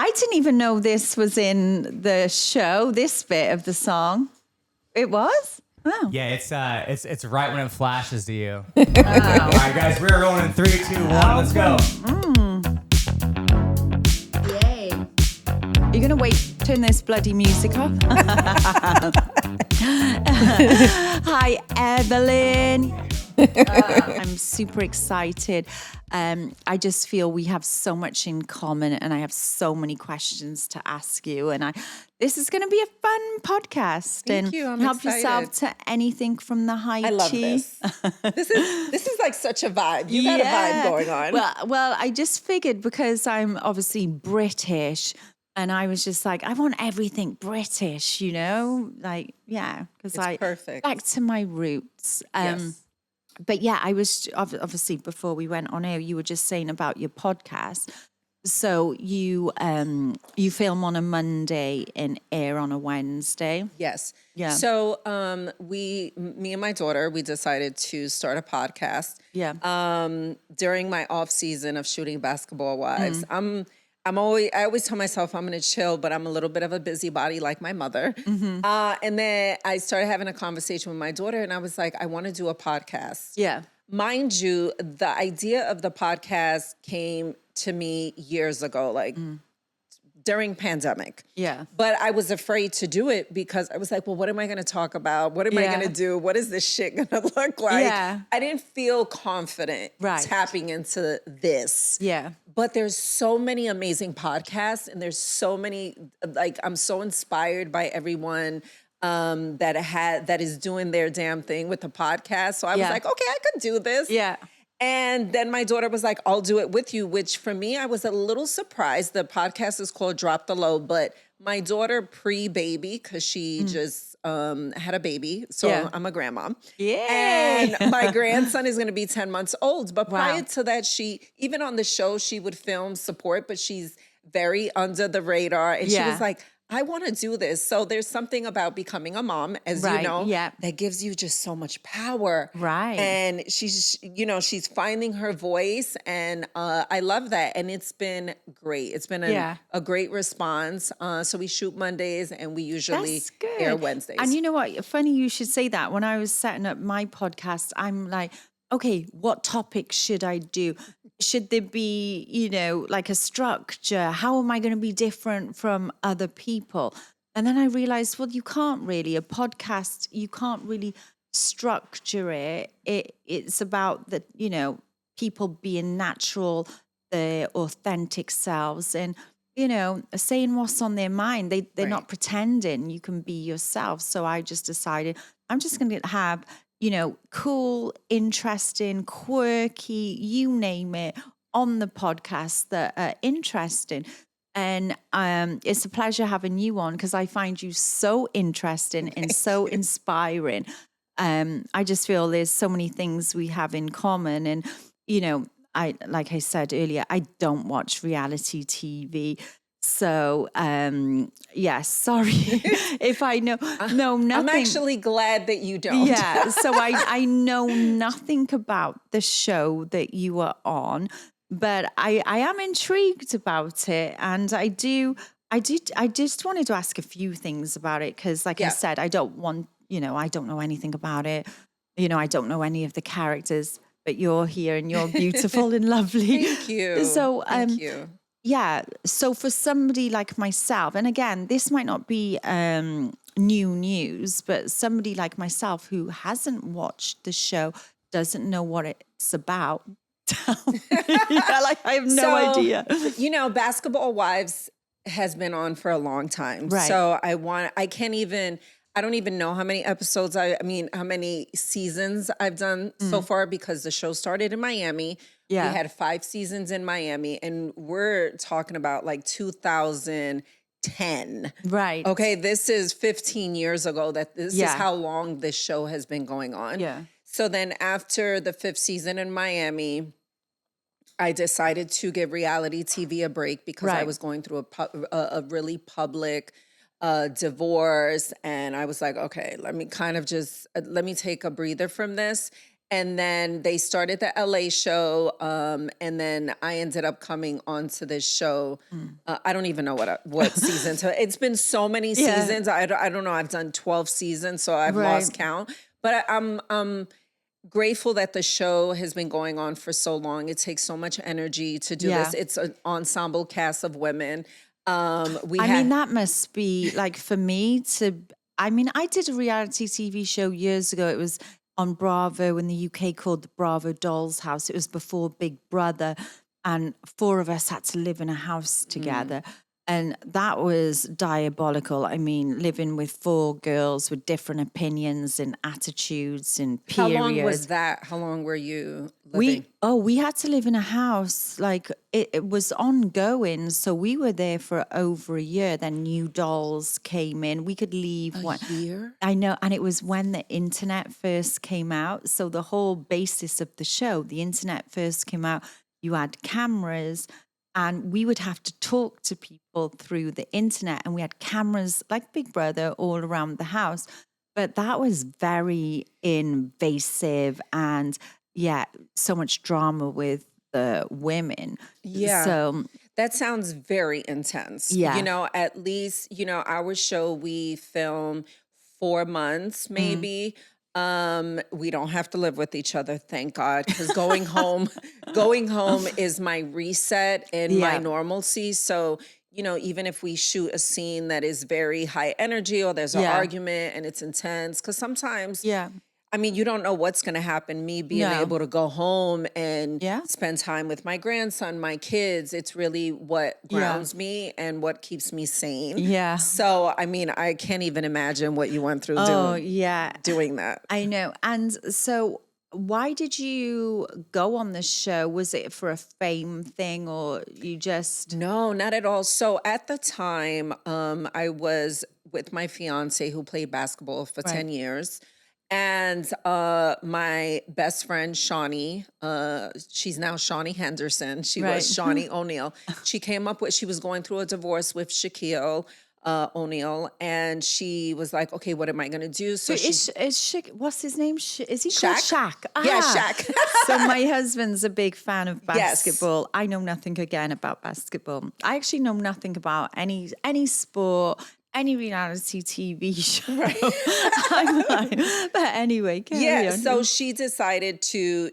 I didn't even know this was in the show, this bit of the song. It was? Oh. Yeah, it's right when it flashes to you. All right, guys, we're rolling in 3, 2, 1. Let's go. Yay. Are you going to wait, turn this bloody music off? Hi, Evelyn. I'm super excited. I just feel we have so much in common and I have so many questions to ask you. And this is going to be a fun podcast. Thank you. I'm help excited. yourself to anything from the high tea. I love this. This is like such a vibe. You got a vibe going on. Well, I just figured because I'm obviously British. And I was just like, I want everything British, like, yeah, because perfect. Back to my roots. Yes. But yeah, I was obviously before we went on air, you were just saying about your podcast. So you film on a Monday and air on a Wednesday. Yes. Yeah. So me and my daughter, we decided to start a podcast. Yeah. During my off season of shooting Basketball Wives, I always tell myself I'm going to chill, but I'm a little bit of a busybody like my mother. Mm-hmm. And then I started having a conversation with my daughter and I was like, I want to do a podcast. Yeah. Mind you, the idea of the podcast came to me years ago, like during pandemic. Yeah. But I was afraid to do it because I was like, well, what am I going to talk about? What am I going to do? What is this shit going to look like? Yeah. I didn't feel confident tapping into this. Yeah. But there's so many amazing podcasts and there's so many, like, I'm so inspired by everyone that is doing their damn thing with the podcast. So I was like, okay, I could do this. Yeah. And then my daughter was like, I'll do it with you, which for me, I was a little surprised. The podcast is called Drop the Low, but my daughter pre-baby, because she just had a baby. So I'm a grandma. Yeah. And my grandson is going to be 10 months old. But prior to that, even on the show, she would film support, but she's very under the radar. And she was like, I want to do this. So there's something about becoming a mom, as you know, that gives you just so much power. Right. And she's finding her voice. And I love that. And it's been great. It's been a great response. So we shoot Mondays and we usually air Wednesdays. And you know what? Funny you should say that. When I was setting up my podcast, I'm like, okay, what topic should I do? Should there be, like a structure? How am I going to be different from other people? And then I realized, well, you can't really. A podcast, you can't really structure it. It's about the, people being natural, their authentic selves, and saying what's on their mind. They're not pretending. You can be yourself. So I just decided I'm just going to have cool, interesting, quirky, you name it, on the podcast that are interesting. And it's a pleasure having you on because I find you so interesting and so inspiring. I just feel there's so many things we have in common. And, like I said earlier, I don't watch reality TV. So, sorry if I know nothing. I'm actually glad that you don't. Yeah, so I know nothing about the show that you are on, but I am intrigued about it. And I just wanted to ask a few things about it because, like I said, I don't know anything about it. I don't know any of the characters, but you're here and you're beautiful and lovely. Thank you. So, thank you. Yeah. So for somebody like myself, and again, this might not be new news, but somebody like myself who hasn't watched the show, doesn't know what it's about. I have no idea. Basketball Wives has been on for a long time. Right. So I don't even know how many episodes, how many seasons I've done so far because the show started in Miami. Yeah. We had 5 seasons in Miami and we're talking about like 2010. Right. Okay. This is 15 years ago this is how long this show has been going on. Yeah. So then after the 5th season in Miami, I decided to give reality TV a break because I was going through a really public divorce. And I was like, okay, let me take a breather from this. And then they started the LA show. And then I ended up coming onto this show. I don't even know what season. So it's been so many seasons. I don't know. I've done 12 seasons, so I've lost count. But I'm grateful that the show has been going on for so long. It takes so much energy to do this. It's an ensemble cast of women. I mean, that must be like for me I did a reality TV show years ago. It was on Bravo in the UK called the Bravo Dolls House. It was before Big Brother, and 4 of us had to live in a house together. And that was diabolical. I mean, living with 4 girls with different opinions and attitudes and periods. How long was that? How long were you living? We had to live in a house. Like it was ongoing. So we were there for over a year. Then new dolls came in. We could leave. A year? I know. And it was when the internet first came out. So the whole basis of the show, the internet first came out. You had cameras. And we would have to talk to people through the internet, and we had cameras like Big Brother all around the house. But that was very invasive, and so much drama with the women. Yeah. So that sounds very intense. Yeah. You know, at least, our show, we film 4 months, maybe. We don't have to live with each other, thank God, because going home is my reset and my normalcy. So, even if we shoot a scene that is very high energy or there's an argument and it's intense, because sometimes, I mean, you don't know what's going to happen. Me being able to go home and spend time with my grandson, my kids, it's really what grounds me and what keeps me sane. Yeah. So, I mean, I can't even imagine what you went through doing that. I know. And so why did you go on this show? Was it for a fame thing, or you just... No, not at all. So at the time, I was with my fiance who played basketball for 10 years. And my best friend, Shawnee, she's now Shawnee Henderson. She was Shawnee O'Neal. She was going through a divorce with Shaquille O'Neal. And she was like, okay, what am I going to do? So what's his name? Is he Shaq? called Shaq? Yeah, Shaq. So my husband's a big fan of basketball. Yes. I know nothing again about basketball. I actually know nothing about any sport, any reality TV show. I'm like, but anyway, carry on. So she decided to,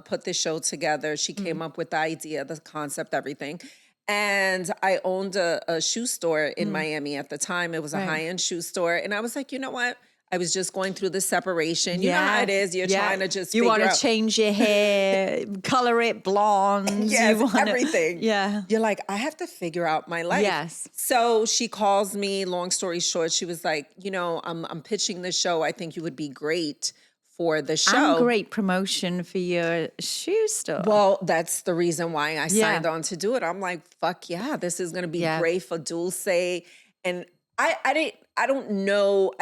put the show together. She came up with the idea, the concept, everything. And I owned a shoe store in Miami at the time. It was a high-end shoe store. And I was like, you know what? I was just going through the separation. You know how it is. You're trying to just You want to change your hair, color it blonde. Yes, everything. Yeah. You're like, I have to figure out my life. Yes. So she calls me, long story short, she was like, I'm pitching the show. I think you would be great for the show. And great promotion for your shoe store. Well, that's the reason why I signed on to do it. I'm like, fuck yeah, this is going to be great for Dulce. And I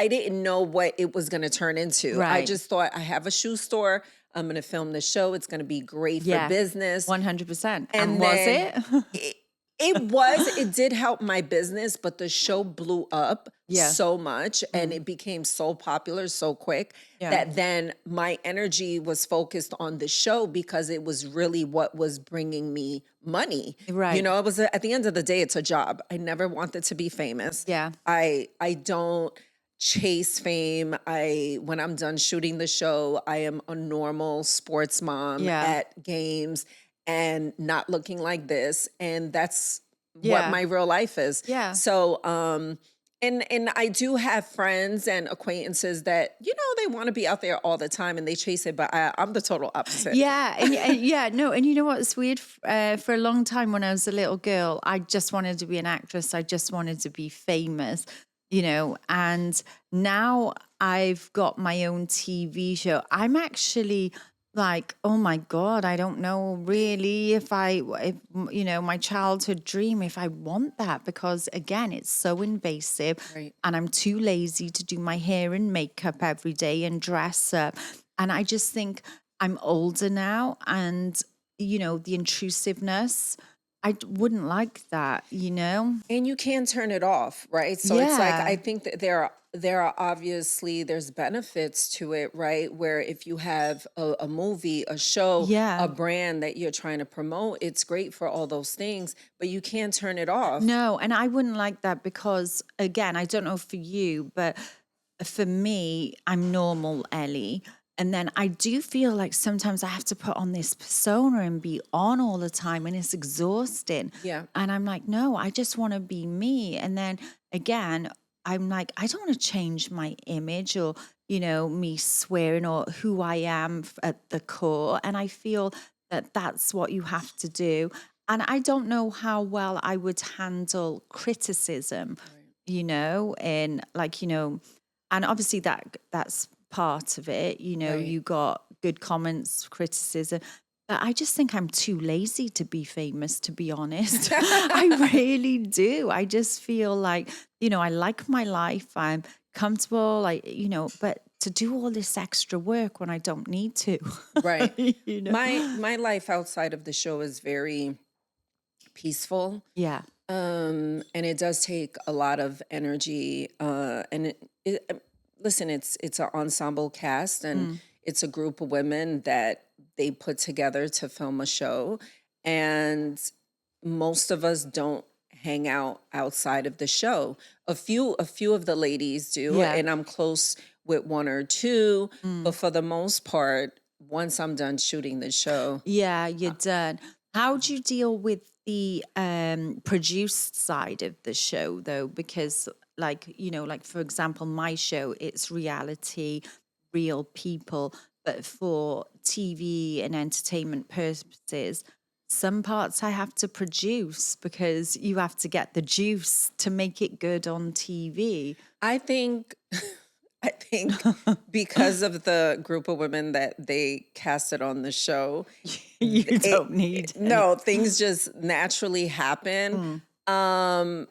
didn't know what it was going to turn into. Right. I just thought, I have a shoe store. I'm going to film the show. It's going to be great for business. 100%. And was it? It did help my business, but the show blew up so much and it became so popular so quick that then my energy was focused on the show because it was really what was bringing me money. Right. It was at the end of the day, it's a job. I never wanted to be famous. Yeah. I don't chase fame. When I'm done shooting the show, I am a normal sports mom at games and not looking like this. And that's what my real life is. Yeah. So, and I do have friends and acquaintances that, they want to be out there all the time and they chase it, but I'm the total opposite. Yeah. And you know what's weird? For a long time when I was a little girl, I just wanted to be an actress. I just wanted to be famous, and now I've got my own TV show. I'm actually like, oh my God, I don't know really if my childhood dream, if I want that, because again, it's so invasive and I'm too lazy to do my hair and makeup every day and dress up. And I just think I'm older now and, the intrusiveness wouldn't like that, you know? And you can turn it off, right? So it's like, Yeah. I think that there are obviously, there's benefits to it, right? Where if you have a movie, a show, Yeah. a brand that you're trying to promote, it's great for all those things, but you can't turn it off. No, and I wouldn't like that because, again, I don't know for you, but for me, I'm normal Ellie. And then I do feel like sometimes I have to put on this persona and be on all the time, and it's exhausting. Yeah. And I'm like, no, I just want to be me. And then again, I'm like, I don't want to change my image or, me swearing or who I am at the core. And I feel that that's what you have to do. And I don't know how well I would handle criticism, and like, and obviously that's part of it. Right. You got good comments, criticism. But I just think I'm too lazy to be famous, to be honest. I really do. I just feel like, I like my life. I'm comfortable, but to do all this extra work when I don't need to. Right. My life outside of the show is very peaceful. Yeah. And it does take a lot of energy. And listen, it's an ensemble cast, and it's a group of women that they put together to film a show. And most of us don't hang out outside of the show. A few of the ladies do, and I'm close with one or two. But for the most part, once I'm done shooting the show, yeah, you're done. How do you deal with the produced side of the show, though? Because, like for example, my show, it's reality, real people, but for TV and entertainment purposes, some parts I have to produce because you have to get the juice to make it good on TV. I think because of the group of women that they casted on the show, You don't need no, things just naturally happen. And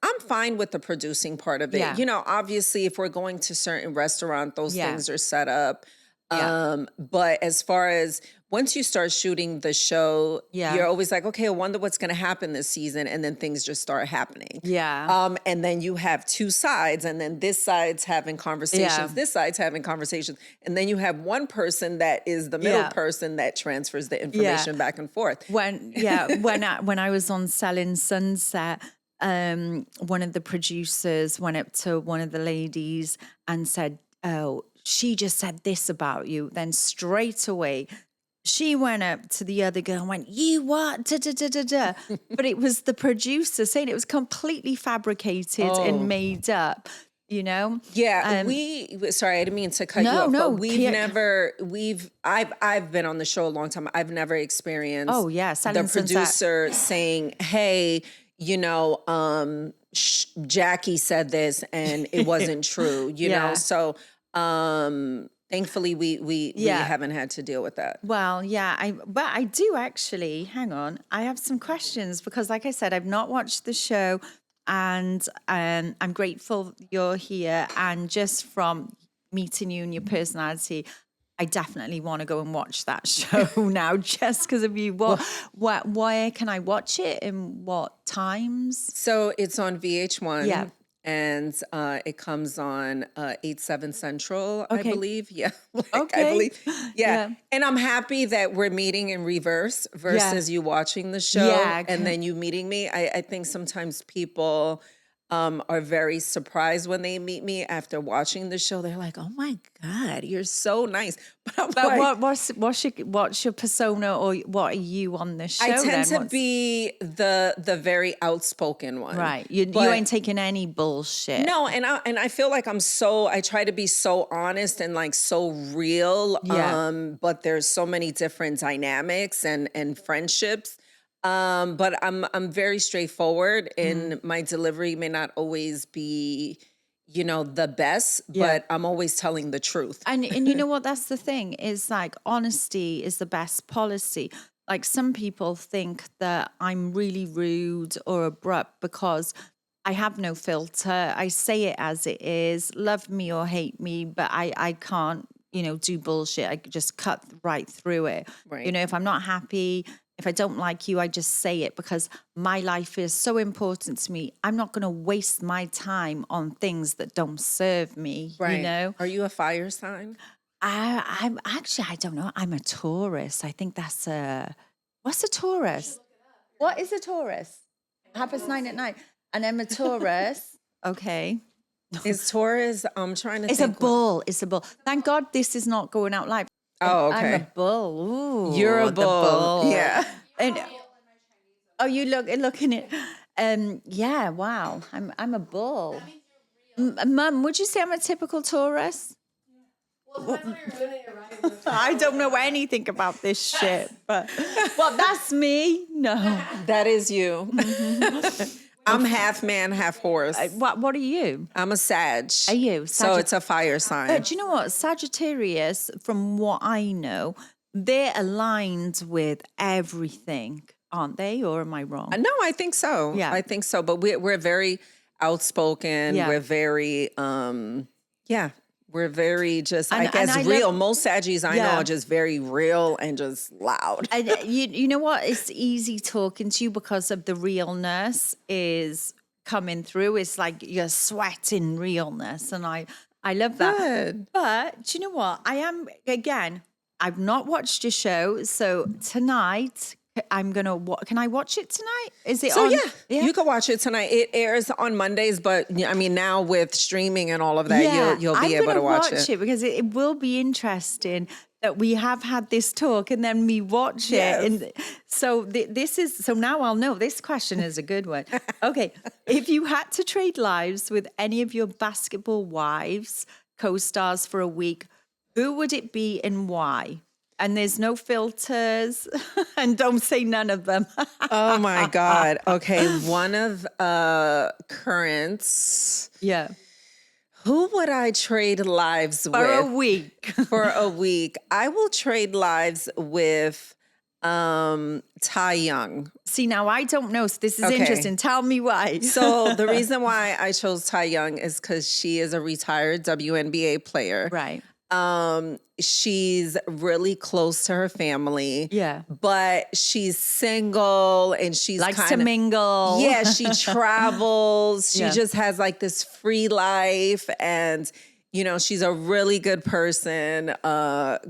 I'm fine with the producing part of it. Yeah. Obviously, if we're going to certain restaurant, those Yeah. things are set up. Yeah. But as far as once you start shooting the show, you're always like, okay, I wonder what's going to happen this season. And then things just start happening. Yeah. And then you have two sides, and then this side's having conversations, Yeah. this side's having conversations. And then you have one person that is the middle Yeah. person that transfers the information back and forth. When I was on Selling Sunset, one of the producers went up to one of the ladies and said, "Oh, she just said this about you." Then straight away, she went up to the other girl and went, "You what? Da, da, da, da, da." But it was the producer saying it was completely fabricated and made up, Yeah, sorry, I didn't mean to cut you No, off, no, but I've been on the show a long time. I've never experienced the Selling Sunset. producer saying, "Hey, Jackie said this and it wasn't true," Yeah. know? So, thankfully we haven't had to deal with that. Well, yeah, but I do actually. Hang on, I have some questions because, like I said, I've not watched the show, and I'm grateful you're here. And just from meeting you and your personality, I definitely want to go and watch that show now, just because of you. Where can I watch it and what times? So it's on VH1. Yeah. And it comes on 8/7 Central, I Okay. believe. Yeah. Okay. I believe. Yeah. Yeah. And I'm happy that we're meeting in reverse versus you watching the show and then you meeting me. I think sometimes people are very surprised when they meet me after watching the show. They're like, "Oh my God, you're so nice." But I'm like, what's your persona, or what are you on the show? I tend then? to be the very outspoken one. Right. You ain't taking any bullshit. No, and I feel like I try to be so honest and like so real. Yeah. But there's so many different dynamics and friendships. But I'm very straightforward, and my delivery may not always be, the best, but I'm always telling the truth. And you know what? That's the thing, is like honesty is the best policy. Like some people think that I'm really rude or abrupt because I have no filter. I say it as it is, love me or hate me, but I can't, do bullshit. I just cut right through it. Right. If I'm not happy, If I don't like you, I just say it because my life is so important to me. I'm not going to waste my time on things that don't serve me, Right. you know? Are you a fire sign? I'm actually, I don't know. I'm a Taurus. I think that's what's a Taurus? What is a Taurus? 9:30. And I'm a Taurus. Okay. Is Taurus, I'm trying to It's a think. bull. It's a bull. Thank God this is not going out live. Oh, okay. I'm a bull. Ooh, You're a the bull. Yeah. And you looking at yeah, wow. I'm a bull. Mum, would you say I'm a typical Taurus? I don't know anything about this shit, but well, that's me. No. That is you. I'm half man, half horse. What are you? I'm a Sag. Are you? So it's a fire sign. But do you know what? Sagittarius, from what I know, they're aligned with everything, aren't they? Or am I wrong? No, I think so. Yeah. I think so. But we're very outspoken. Yeah. We're very, we're very just, I And guess, I real. love- Most Saggies I know Yeah. are just very real and just loud. And you know what? It's easy talking to you because of the realness is coming through. It's like you're sweating realness. And I love that. Good. But do you know what? I've not watched your show. So tonight, can I watch it tonight? Is it So on? you can watch it tonight. It airs on Mondays, but I mean, now with streaming and all of that, you'll be able to watch it. Because it will be interesting that we have had this talk and then we watch Yes. it. And so so now I'll know this question is a good one. Okay. If you had to trade lives with any of your basketball wives, co-stars for a week, who would it be and why? And there's no filters and don't say none of them. Oh my God. Okay. One of currents. Yeah. Who would I trade lives For a with week. for a week? I will trade lives with Ty Young. See, now I don't know. So this is Okay. interesting. Tell me why. So the reason why I chose Ty Young is because she is a retired WNBA player. Right. She's really close to her family. Yeah. But she's single and she's Likes to mingle. Yeah, she travels. She Yeah. just has like this free life and she's a really good person,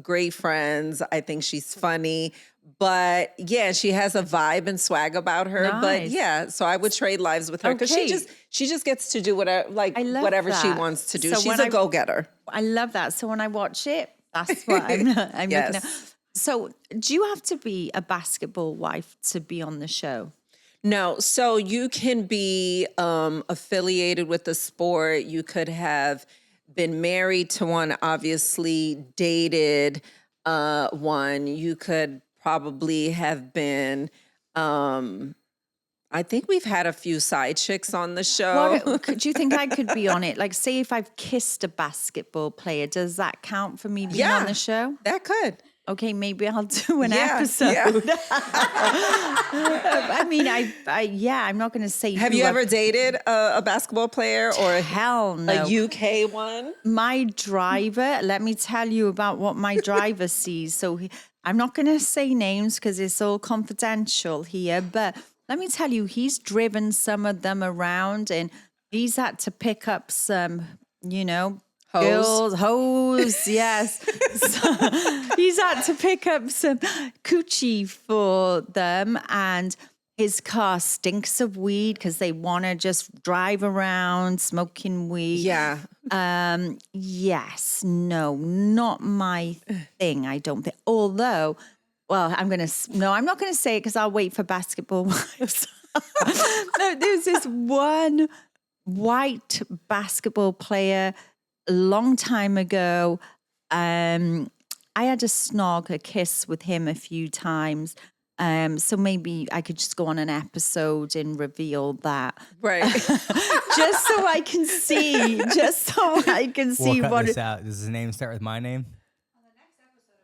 great friends. I think she's funny. But yeah, she has a vibe and swag about her. But Nice. yeah, so I would trade lives with her because Okay. she just gets to do whatever I love whatever she that. wants to do. So She's when a go-getter. I love that. So when I watch it, that's what I'm looking Yes. at. So do you have to be a basketball wife to be on the show? No, so you can be affiliated with the sport. You could have been married to one, obviously dated one. You could probably have been, I think we've had a few side chicks on the show. Do you think I could be on it? Like, say if I've kissed a basketball player, does that count for me being Yeah. on the show? That could. Okay, maybe I'll do an Yeah, episode. yeah. I mean, I'm not going to say. Have who you I've- ever dated a basketball player or Hell no. a UK one? My driver, let me tell you about what my driver sees. So I'm not going to say names because it's all confidential here, but let me tell you, he's driven some of them around and he's had to pick up some, hose, yes. So he's had to pick up some coochie for them and his car stinks of weed because they want to just drive around smoking weed. Yeah. Yes, no, not my thing, I don't think. Although, well, I'm not going to say it because I'll wait for basketball wives. No, there's this one white basketball player a long time ago. I had a kiss with him a few times. So maybe I could just go on an episode and reveal that. Right. Just so I can see. We'll cut this out. Does his name start with my name?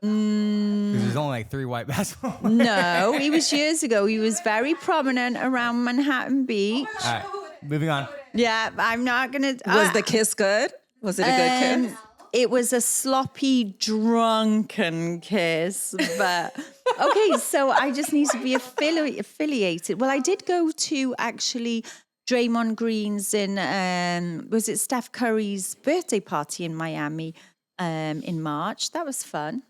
Because there's only like 3 white basketball players. No, he was years ago. He was very prominent around Manhattan Beach. All right, moving on. Yeah, I'm not going to. Was the kiss good? Was it a good kiss? It was a sloppy, drunken kiss. But okay, so I just need to be affiliated. Well, I did go to actually Draymond Green's was it Steph Curry's birthday party in Miami in March. That was fun.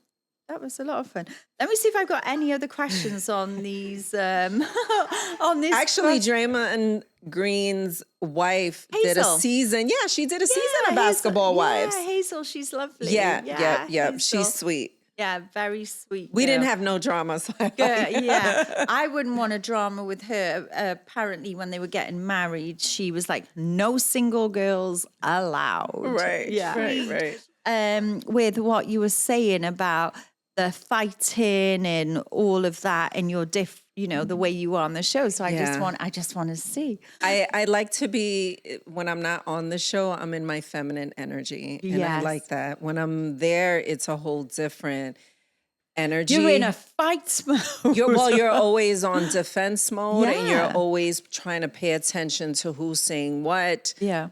That was a lot of fun. Let me see if I've got any other questions on these. On this, actually, Draymond Green's wife did a Hazel. season. Yeah, she did a season of Basketball Wives. Yeah, Hazel, she's lovely. Yeah. Hazel. She's sweet. Yeah, very sweet. We girl. didn't have no drama. So Yeah, I wouldn't want a drama with her. Apparently, when they were getting married, she was like, "No single girls allowed." Right. Yeah. Right. With what you were saying about the fighting and all of that, and your the way you are on the show. So I just want to see. I like to be, when I'm not on the show, I'm in my feminine energy. And I like that. When I'm there, it's a whole different energy. You're in a fight mode. You're always on defense mode, and you're always trying to pay attention to who's saying what. Yeah.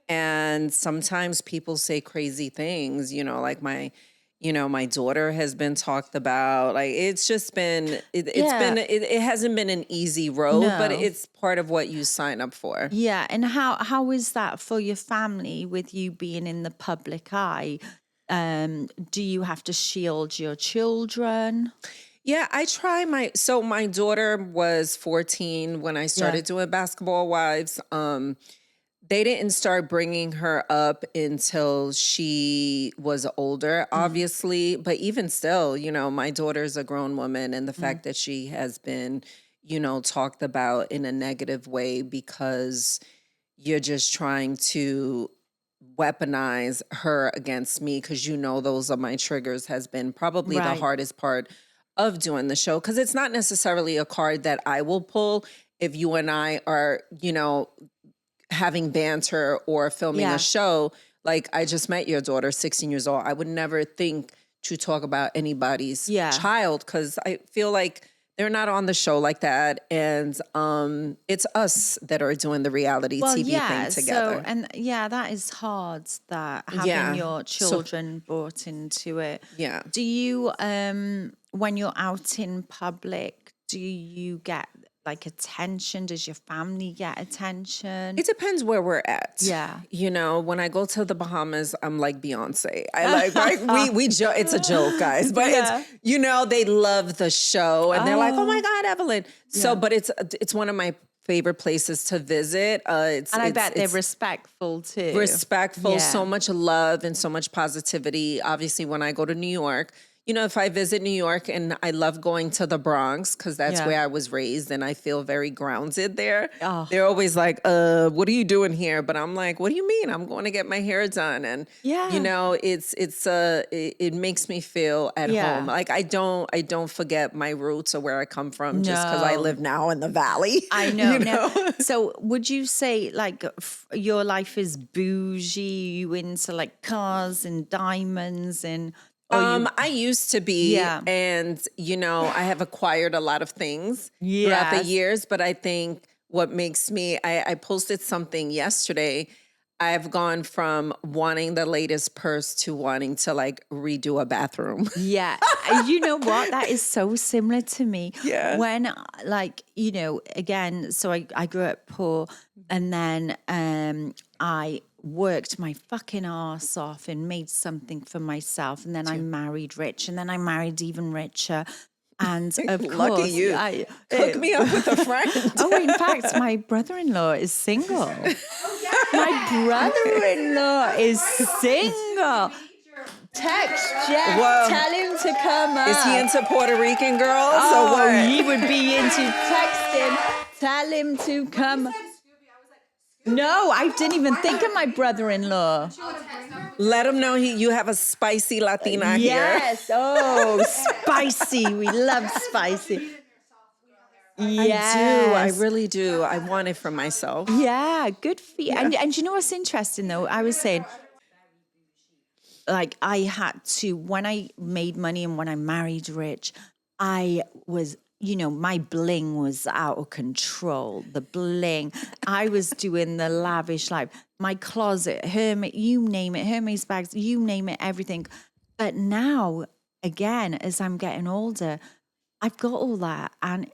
And sometimes people say crazy things, like my daughter has been talked about. Like, it's just been, it hasn't been an easy road, but it's part of what you sign up for. Yeah. And how is that for your family with you being in the public eye? Do you have to shield your children? Yeah, I try my daughter was 14 when I started doing Basketball Wives. They didn't start bringing her up until she was older, obviously. But even still, my daughter's a grown woman, and the fact that she has been, talked about in a negative way because you're just trying to weaponize her against me because those are my triggers has been probably the hardest part of doing the show, because it's not necessarily a card that I will pull if you and I are, having banter or filming a show. Like, I just met your daughter, 16 years old. I would never think to talk about anybody's child, because I feel like they're not on the show like that. And it's us that are doing the reality TV thing together. That is hard, that having your children brought into it. Yeah. Do you, when you're out in public, do you get like attention? Does your family get attention? It depends where we're at. Yeah. When I go to the Bahamas, I'm like Beyonce. We joke, it's a joke, guys, but it's, they love the show and they're like, "Oh my God, Evelyn." So, but it's one of my favorite places to visit. And I bet they're respectful too. Respectful, so much love and so much positivity. Obviously, when I go to New York, if I visit New York, and I love going to the Bronx because that's where I was raised and I feel very grounded there. Oh. They're always like, what are you doing here? But I'm like, what do you mean? I'm going to get my hair done. And, it makes me feel at home. Like, I don't forget my roots or where I come from just because I live now in the Valley. I know. So would you say like your life is bougie? You into like cars and diamonds and... I used to be, and, I have acquired a lot of things throughout the years, but I think what makes me, I posted something yesterday. I've gone from wanting the latest purse to wanting to like redo a bathroom. Yeah. You know what? That is so similar to me. Yeah. When again, so I grew up poor, and then I worked my fucking ass off and made something for myself. And then I married rich, and then I married even richer. And of course, lucky you. Hook me up with a friend. In fact, my brother-in-law is single. My brother-in-law is single. Text Jeff. Whoa. Tell him to come up. Is he into Puerto Rican girls? Or what? He would be into texting. Tell him to come. No, I didn't even think of my brother-in-law. Let him know you have a spicy Latina here. Yes. Oh, spicy. We love spicy. Yes. I really do. I want it for myself. Yeah, good for you. Yeah. And you know what's interesting, though? I was saying, like, I had to, when I made money and when I married rich, I was, my bling was out of control. The bling. I was doing the lavish life. My closet, Hermes, you name it, Hermes bags, you name it, everything. But now, again, as I'm getting older, I've got all that, and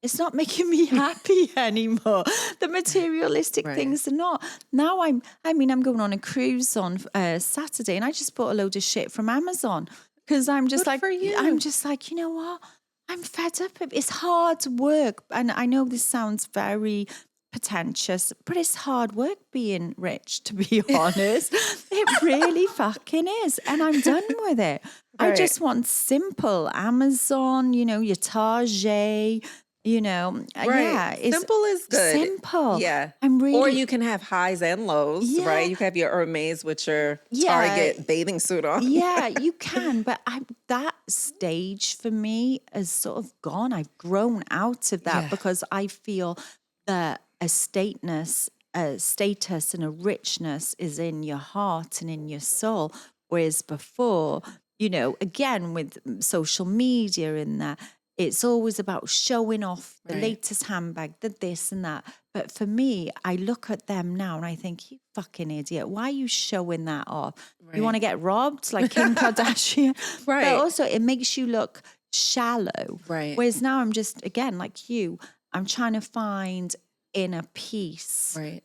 it's not making me happy anymore. The materialistic things are not. Now I'm going on a cruise on Saturday, and I just bought a load of shit from Amazon because I'm just Good for you. I'm just like, you know what? I'm fed up. It's hard work, and I know this sounds very pretentious, but it's hard work being rich, to be honest. It really fucking is. And I'm done with it. I just want simple Amazon, your Target, yeah. It's simple is good. Simple. Yeah. I'm really. Or you can have highs and lows, right? You can have your Hermes with your Target bathing suit on. Yeah, you can. But that stage for me is sort of gone. I've grown out of that because I feel that a status and a richness is in your heart and in your soul. Whereas before, again, with social media and that, it's always about showing off the latest handbag, the this and that. But for me, I look at them now and I think, you fucking idiot, why are you showing that off? You want to get robbed like Kim Kardashian? But also it makes you look shallow. Right. Whereas now I'm just, again, like you, I'm trying to find inner peace. Right.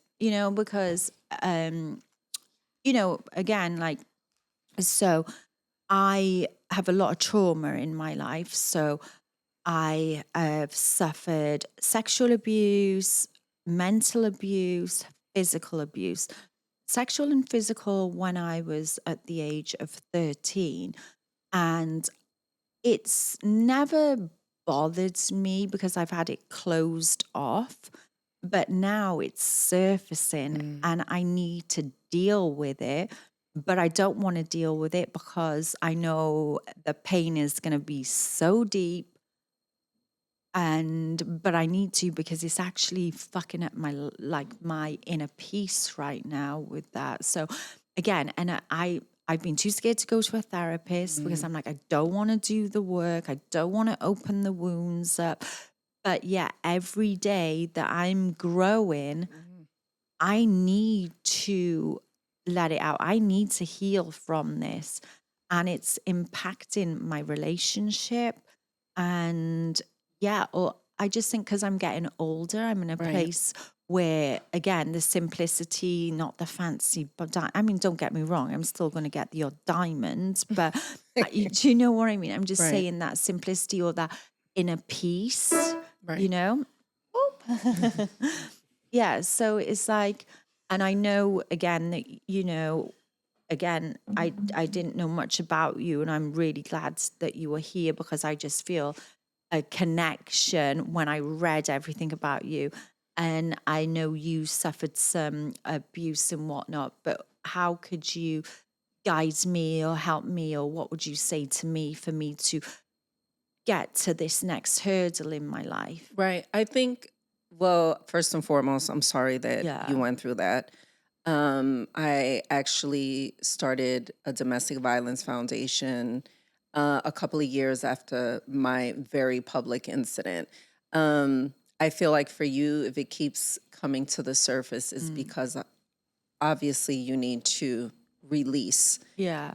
Because, again, like, so I have a lot of trauma in my life. So I have suffered sexual abuse, mental abuse, physical abuse. Sexual and physical when I was at the age of 13. And it's never bothered me because I've had it closed off. But now it's surfacing and I need to deal with it. But I don't want to deal with it because I know the pain is going to be so deep. But I need to because it's actually fucking up my inner peace right now with that. So again, and I've been too scared to go to a therapist because I'm like, I don't want to do the work. I don't want to open the wounds up. But yeah, every day that I'm growing, I need to let it out. I need to heal from this. And it's impacting my relationship. And yeah, or I just think because I'm getting older, I'm in a place where, again, the simplicity, not the fancy, but don't get me wrong, I'm still going to get the odd diamond, but do you know what I mean? I'm just saying that simplicity or that inner peace, Yeah, so it's like, and I know, again, that, again, I didn't know much about you, and I'm really glad that you were here because I just feel a connection when I read everything about you. And I know you suffered some abuse and whatnot, but how could you guide me or help me, or what would you say to me for me to get to this next hurdle in my life? Right. I think, well, first and foremost, I'm sorry that you went through that. I actually started a domestic violence foundation a couple of years after my very public incident. I feel like for you, if it keeps coming to the surface, it's because obviously you need to release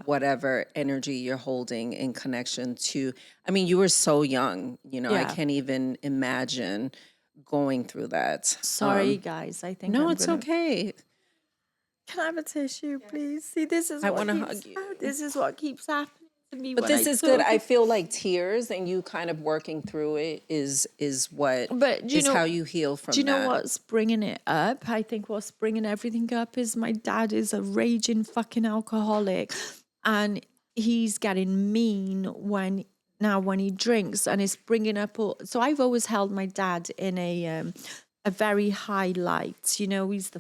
whatever energy you're holding in connection to. I mean, you were so young, I can't even imagine going through that. Sorry, guys. I think it's okay. Can I have a tissue, please? See, this is what hug you. This is what keeps happening to me. But this is good. I feel like tears and you kind of working through it is what is how you heal from that. Do you know what's bringing it up? I think what's bringing everything up is my dad is a raging fucking alcoholic, and he's getting mean when he drinks, and it's bringing up all. So I've always held my dad in a very high light. He's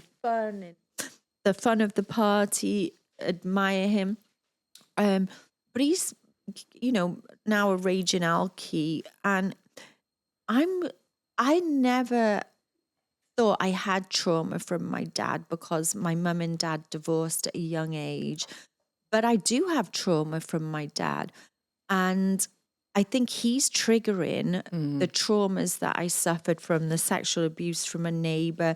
the fun of the party, admire him. But he's, now a raging alkie, and I never thought I had trauma from my dad because my mum and dad divorced at a young age. But I do have trauma from my dad. And I think he's triggering the traumas that I suffered from the sexual abuse from a neighbor,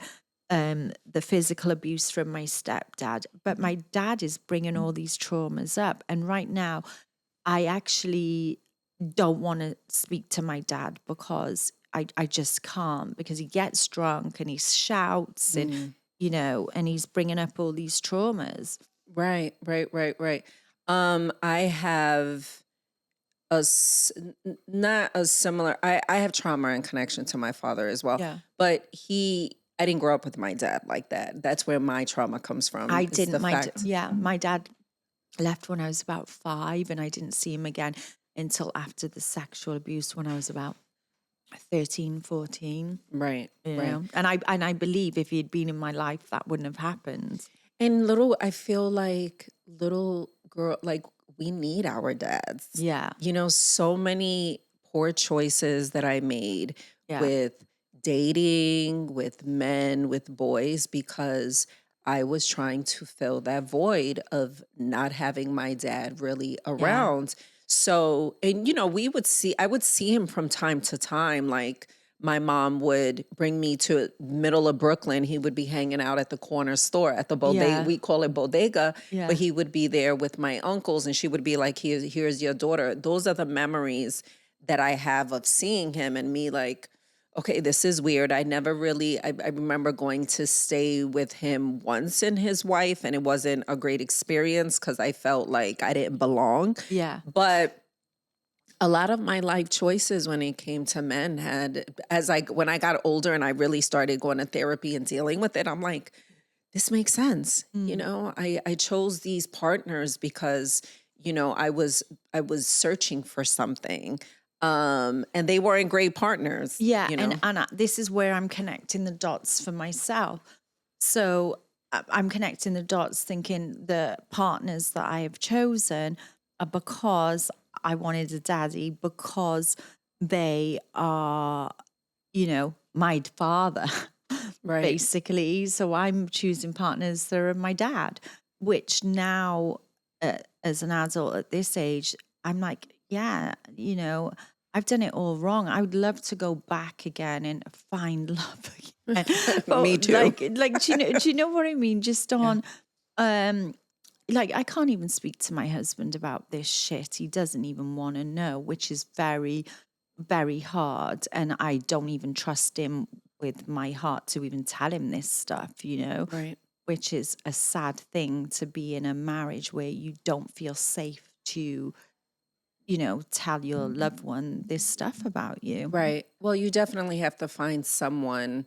the physical abuse from my stepdad. But my dad is bringing all these traumas up. And right now, I actually don't want to speak to my dad because I just can't, because he gets drunk and he shouts and, and he's bringing up all these traumas. Right. I have not a similar, I have trauma in connection to my father as well. Yeah. But I didn't grow up with my dad like that. That's where my trauma comes from. I didn't. My dad left when I was about 5, and I didn't see him again until after the sexual abuse when I was about 13, 14. Right. You know? And I believe if he had been in my life, that wouldn't have happened. And I feel like little girl, like we need our dads. Yeah. So many poor choices that I made Yeah. with dating, with men, with boys, because I was trying to fill that void of not having my dad really around. So, and I would see him from time to time. Like my mom would bring me to middle of Brooklyn. He would be hanging out at the corner store at the bodega. Yeah. We call it bodega, Yeah. but he would be there with my uncles, and she would be like, here's your daughter. Those are the memories that I have of seeing him and me like, okay, this is weird. I never really, I remember going to stay with him once and his wife, and it wasn't a great experience because I felt like I didn't belong. Yeah. But a lot of my life choices when it came to men when I got older and I really started going to therapy and dealing with it, I'm like, this makes sense. I chose these partners because, I was searching for something. And they weren't great partners. Yeah. And this is where I'm connecting the dots for myself. So I'm connecting the dots thinking the partners that I have chosen are because I wanted a daddy, because they are, my father, Right. basically. So I'm choosing partners that are my dad, which now as an adult at this age, I'm like, yeah, I've done it all wrong. I would love to go back again and find love again. Me too. Like, do you know what I mean? Just on, like, I can't even speak to my husband about this shit. He doesn't even want to know, which is very, very hard. And I don't even trust him with my heart to even tell him this stuff, Right. which is a sad thing to be in a marriage where you don't feel safe to, tell your loved one this stuff about you. Right. Well, you definitely have to find someone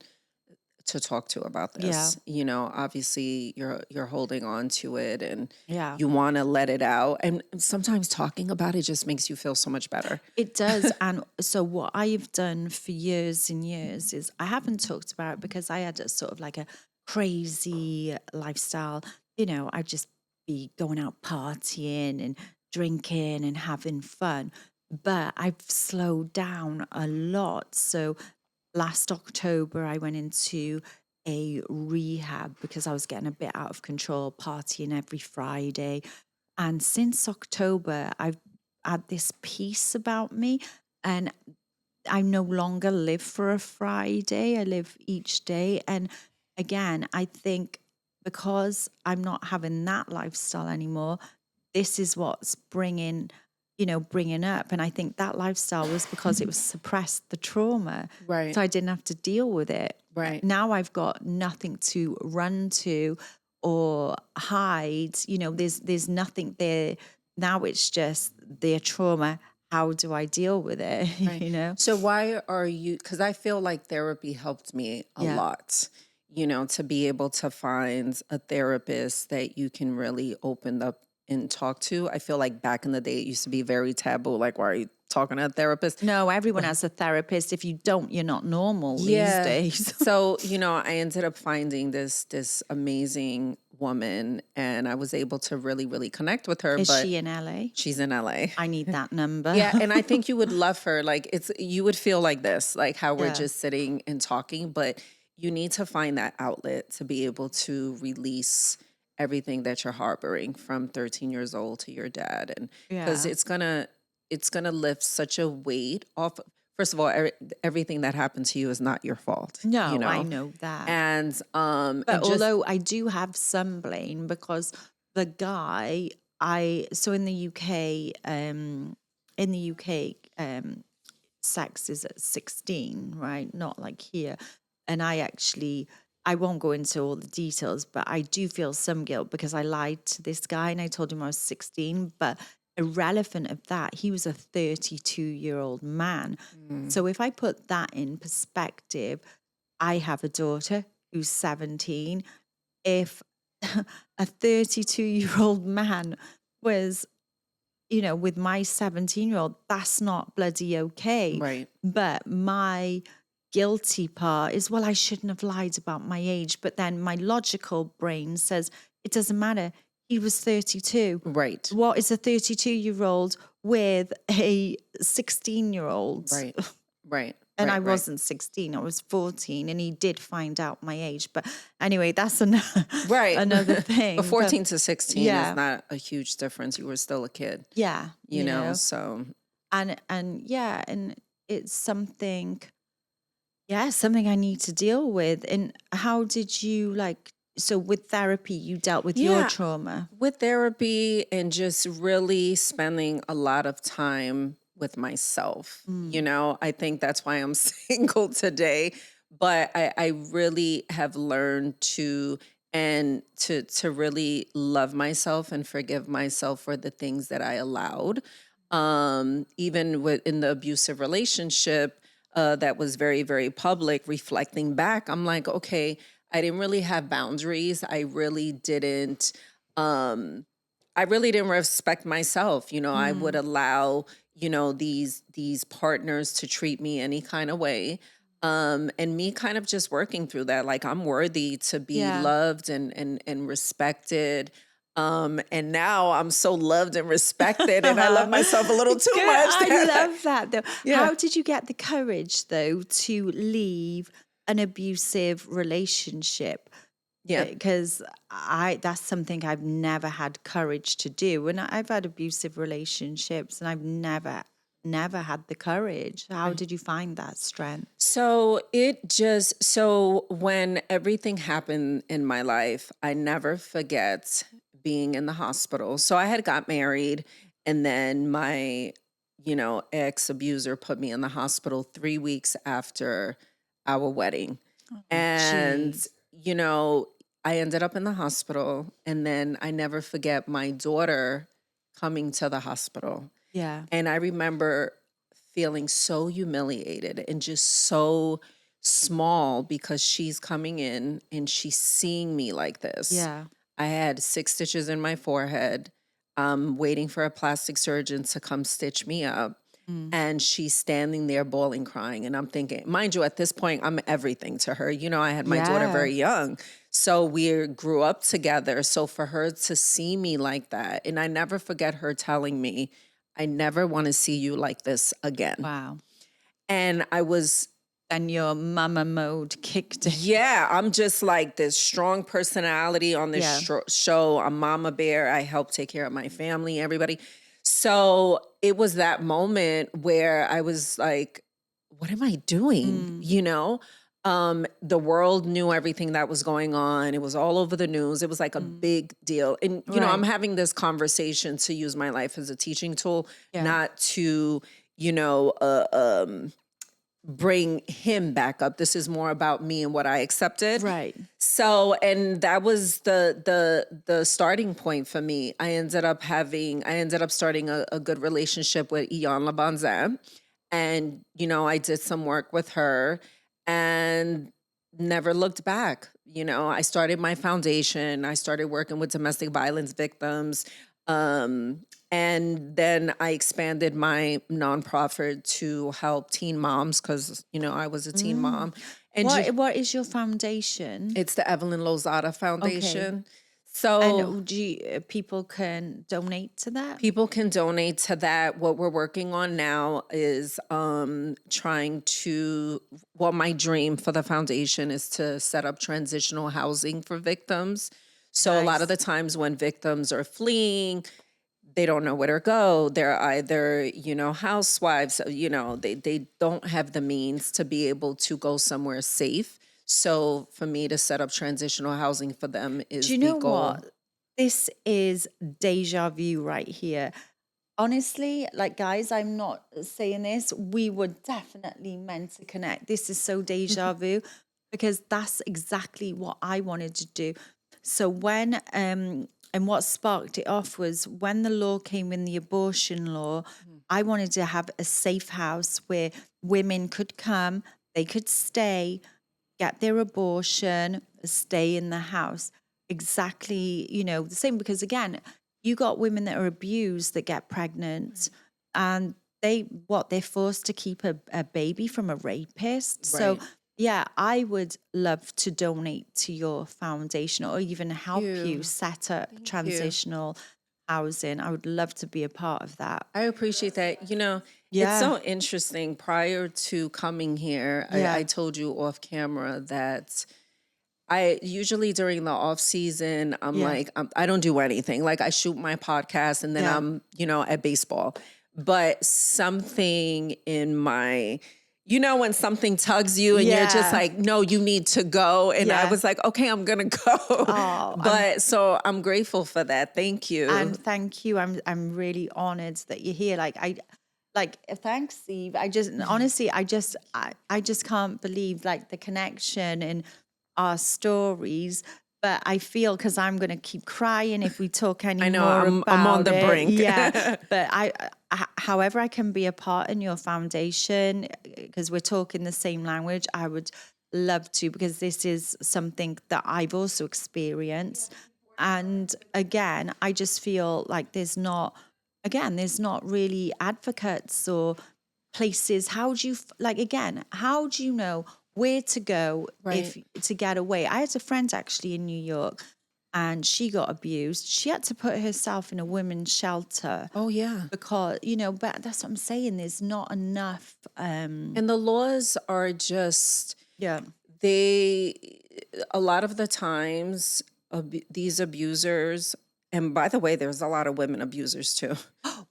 to talk to about this. Obviously you're holding on to it and Yeah. you want to let it out. And sometimes talking about it just makes you feel so much better. It does. And so what I've done for years and years is I haven't talked about it because I had a sort of like a crazy lifestyle. I'd just be going out partying and drinking and having fun. But I've slowed down a lot. So last October, I went into a rehab because I was getting a bit out of control, partying every Friday. And since October, I've had this peace about me, and I no longer live for a Friday. I live each day. And again, I think because I'm not having that lifestyle anymore, this is what's bringing up. And I think that lifestyle was because it was suppressed the trauma. Right. So I didn't have to deal with it. Right. Now I've got nothing to run to or hide. There's nothing there. Now it's just their trauma. How do I deal with it? Right. So why are you, because I feel like therapy helped me a lot, to be able to find a therapist that you can really open up and talk to. I feel like back in the day, it used to be very taboo. Like, why are you talking to a therapist? No, everyone has a therapist. If you don't, you're not normal these days. So, I ended up finding this amazing woman, and I was able to really, really connect with her. Is she in LA? She's in LA. I need that number. Yeah, and I think you would love her. Like you would feel like this, like how we're just sitting and talking, but you need to find that outlet to be able to release everything that you're harboring from 13 years old to your dad. And because it's gonna, it's going to lift such a weight off. First of all, everything that happened to you is not your fault. No, you know? I know that. And but although I do have some blame because the guy so in the UK, sex is at 16, right? Not like here. And I won't go into all the details, but I do feel some guilt because I lied to this guy and I told him I was 16, but irrelevant of that, he was a 32-year-old man. So if I put that in perspective, I have a daughter who's 17. If a 32-year-old man was, with my 17-year-old, that's not bloody okay. Right. But my guilty part is, well, I shouldn't have lied about my age. But then my logical brain says, it doesn't matter. He was 32. Right. What is a 32-year-old with a 16-year-old? Right. Right. And right, I wasn't 16, I was 14, and he did find out my age. But anyway, that's another thing. But 14 to 16 yeah. is not a huge difference. You were still a kid. Yeah. You know, so. And it's something I need to deal with. And how did you so with therapy, you dealt with your trauma? With therapy and just really spending a lot of time with myself. I think that's why I'm single today. But I really have learned to really love myself and forgive myself for the things that I allowed. Even in the abusive relationship that was very, very public, reflecting back, I'm like, okay, I didn't really have boundaries. I really didn't respect myself. I would allow, these partners to treat me any kind of way. And me kind of just working through that, like I'm worthy to be loved and respected. And now I'm so loved and respected and I love myself a little too much. I love that though. Yeah. How did you get the courage though to leave an abusive relationship? Yeah. Because that's something I've never had courage to do. And I've had abusive relationships and I've never had the courage. How did you find that strength? So when everything happened in my life, I never forget being in the hospital. So I had got married and then my, ex-abuser put me in the hospital 3 weeks after our wedding. And, geez. I ended up in the hospital and then I never forget my daughter coming to the hospital. Yeah. And I remember feeling so humiliated and just so small because she's coming in and she's seeing me like this. Yeah. I had 6 stitches in my forehead, waiting for a plastic surgeon to come stitch me up. And she's standing there bawling, crying. And I'm thinking, mind you, at this point, I'm everything to her. I had my daughter very young. So we grew up together. So for her to see me like that, and I never forget her telling me, I never want to see you like this again. Wow. And and your mama mode kicked in. Yeah, I'm just like this strong personality on this show. I'm mama bear. I help take care of my family, everybody. So it was that moment where I was like, what am I doing? The world knew everything that was going on. It was all over the news. It was like a big deal. And, I'm having this conversation to use my life as a teaching tool, not to, bring him back up. This is more about me and what I accepted. Right. So, and that was the starting point for me. I ended up starting a good relationship with Ian Labanzan. And, I did some work with her and never looked back. I started my foundation. I started working with domestic violence victims. And then I expanded my nonprofit to help teen moms because, I was a teen mom. And what is your foundation? It's the Evelyn Lozada Foundation. Okay. So and people can donate to that? People can donate to that. What we're working on now is my dream for the foundation is to set up transitional housing for victims. So A lot of the times when victims are fleeing, they don't know where to go. They're either, housewives, they don't have the means to be able to go somewhere safe. So for me to set up transitional housing for them is Do you the know goal. what? This is deja vu right here. Honestly, like, guys, I'm not saying this. We were definitely meant to connect. This is so deja vu because that's exactly what I wanted to do. So when and what sparked it off was when the law came in, the abortion law, I wanted to have a safe house where women could come, they could stay, get their abortion, stay in the house. Exactly, the same, because again, you got women that are abused that get pregnant and they're forced to keep a baby from a rapist. So Right. yeah, I would love to donate to your foundation or even help you. you set up transitional housing. I would love to be a part of that. I appreciate that. It's Yeah. so interesting. Prior to coming here, Yeah. I told you off camera that I usually during the off season, I'm Yeah. like, I don't do anything. Like I shoot my podcast and then Yeah. I'm, at baseball. But something in my, when something tugs you and you're just Yeah. like, no, you need to go. And I Yeah. was like, okay, I'm going to go. Oh, but so I'm grateful for that. Thank you. And thank you. I'm really honored that you're here. Thanks, Steve. Honestly, I just can't believe like the connection in our stories. But I feel, because I'm going to keep crying if we talk any I know, more I'm about on the it. brink. Yeah, but however I can be a part in your foundation, because we're talking the same language, I would love to, because this is something that I've also experienced. And again, I just feel like there's not really advocates or places. How do you how do you know where to go if to get away? I had a friend actually in New York and she got abused. She had to put herself in a women's shelter. Oh, yeah. Because, but that's what I'm saying. There's not enough. And the laws are just, Yeah. a lot of the times, these abusers, and by the way, there's a lot of women abusers too.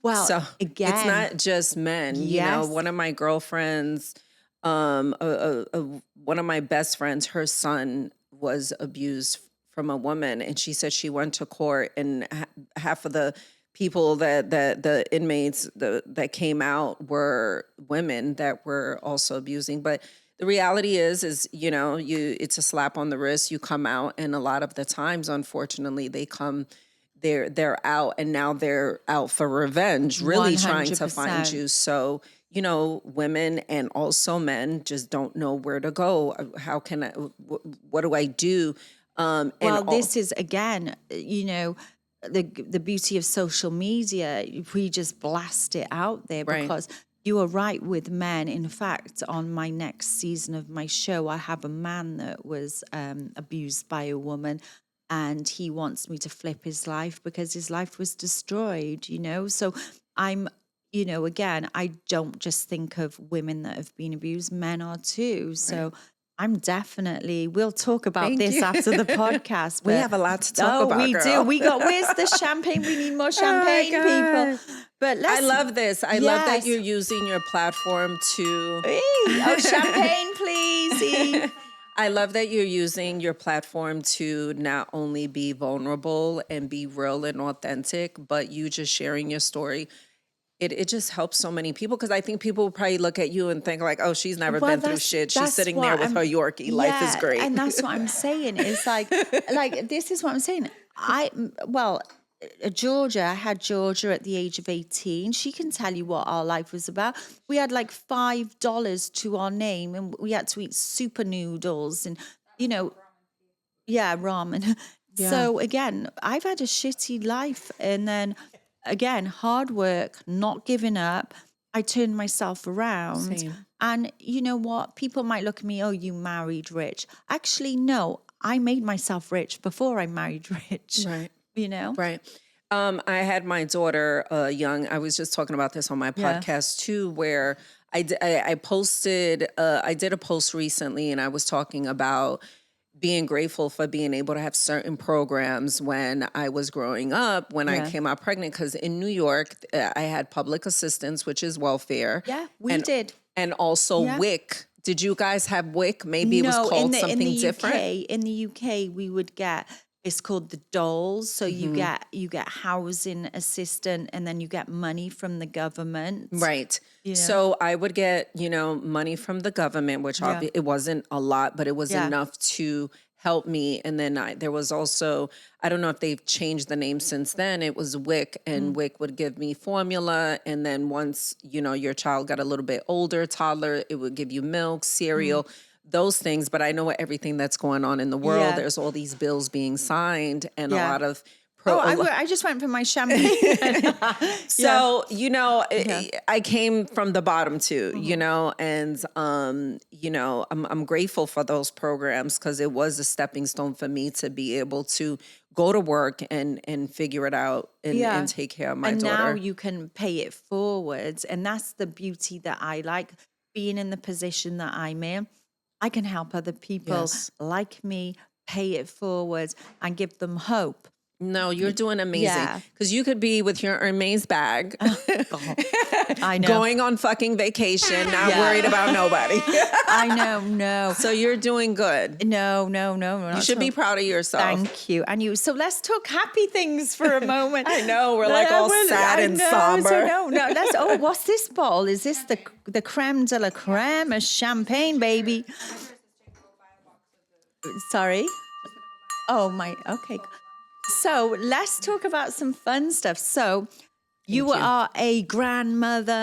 Well, So again, it's not just men. Yes. One of my girlfriends, one of my best friends, her son was abused from a woman, and she said she went to court, and half of the people that the inmates that came out were women that were also abusing. But the reality is it's a slap on the wrist. You come out, and a lot of the times, unfortunately, they're out, and now they're out for revenge, really trying to find 100%. you. So, women and also men just don't know where to go. How can I, what do I do? This is, again, the beauty of social media. We just blast it out there because you are right with men. In fact, on my next season of my show, I have a man that was abused by a woman, and he wants me to flip his life because his life was destroyed, So I'm, again, I don't just think of women that have been abused, men are too. So I'm definitely, we'll talk about this after the podcast. We have a lot to talk about, we girl. do. Where's the champagne? We need more champagne, people. But I love this. I love that Yes. you're using your platform to... Oh, champagne, please. Eve. I love that you're using your platform to not only be vulnerable and be real and authentic, but you just sharing your story. It just helps so many people, because I think people will probably look at you and think like, oh, she's never been through shit. She's sitting there with her Yorkie. Life is great. And that's what I'm saying. It's like this is what I'm saying. Georgia, I had Georgia at the age of 18. She can tell you what our life was about. We had like $5 to our name, and we had to eat super noodles and, ramen. Yeah. So again, I've had a shitty life. And then again, hard work, not giving up. I turned myself around. Same. And you know what? People might look at me, oh, you married rich. Actually, no, I made myself rich before I married rich. Right. Right. I had my daughter young. I was just talking about this on my podcast too, where I posted, I did a post recently, and I was talking about being grateful for being able to have certain programs when I was growing up, when I came out pregnant, because in New York, I had public assistance, which is welfare. Yeah, we did. And also WIC. Did you guys have WIC? Maybe it was called something different. In the UK, we would get, it's called the doles. So you get housing assistance, and then you get money from the government. Right. So I would get, money from the government, which it wasn't a lot, but it was enough to help me. And then there was also, I don't know if they've changed the name since then. It was WIC, and WIC would give me formula. And then once, your child got a little bit older, toddler, it would give you milk, cereal, those things. But I know everything that's going on in the world. There's all these bills being signed and a lot of I just went for my champagne. So, I came from the bottom too, and, I'm grateful for those programs because it was a stepping stone for me to be able to go to work and figure it out and take care of my daughter. And now you can pay it forwards. And that's the beauty that I like, being in the position that I'm in. I can help other people like me pay it forwards and give them hope. No, you're doing amazing. Because you could be with your Hermes bag. I know. Going on fucking vacation, not worried about nobody. I know, no. So you're doing good. No. You should be proud of yourself. Thank you. And you. So let's talk happy things for a moment. I know, we're like all sad and somber. So no, what's this bottle? Is this the creme de la creme, a champagne, baby? Sorry? Oh, okay. So let's talk about some fun stuff. So you are a grandmother.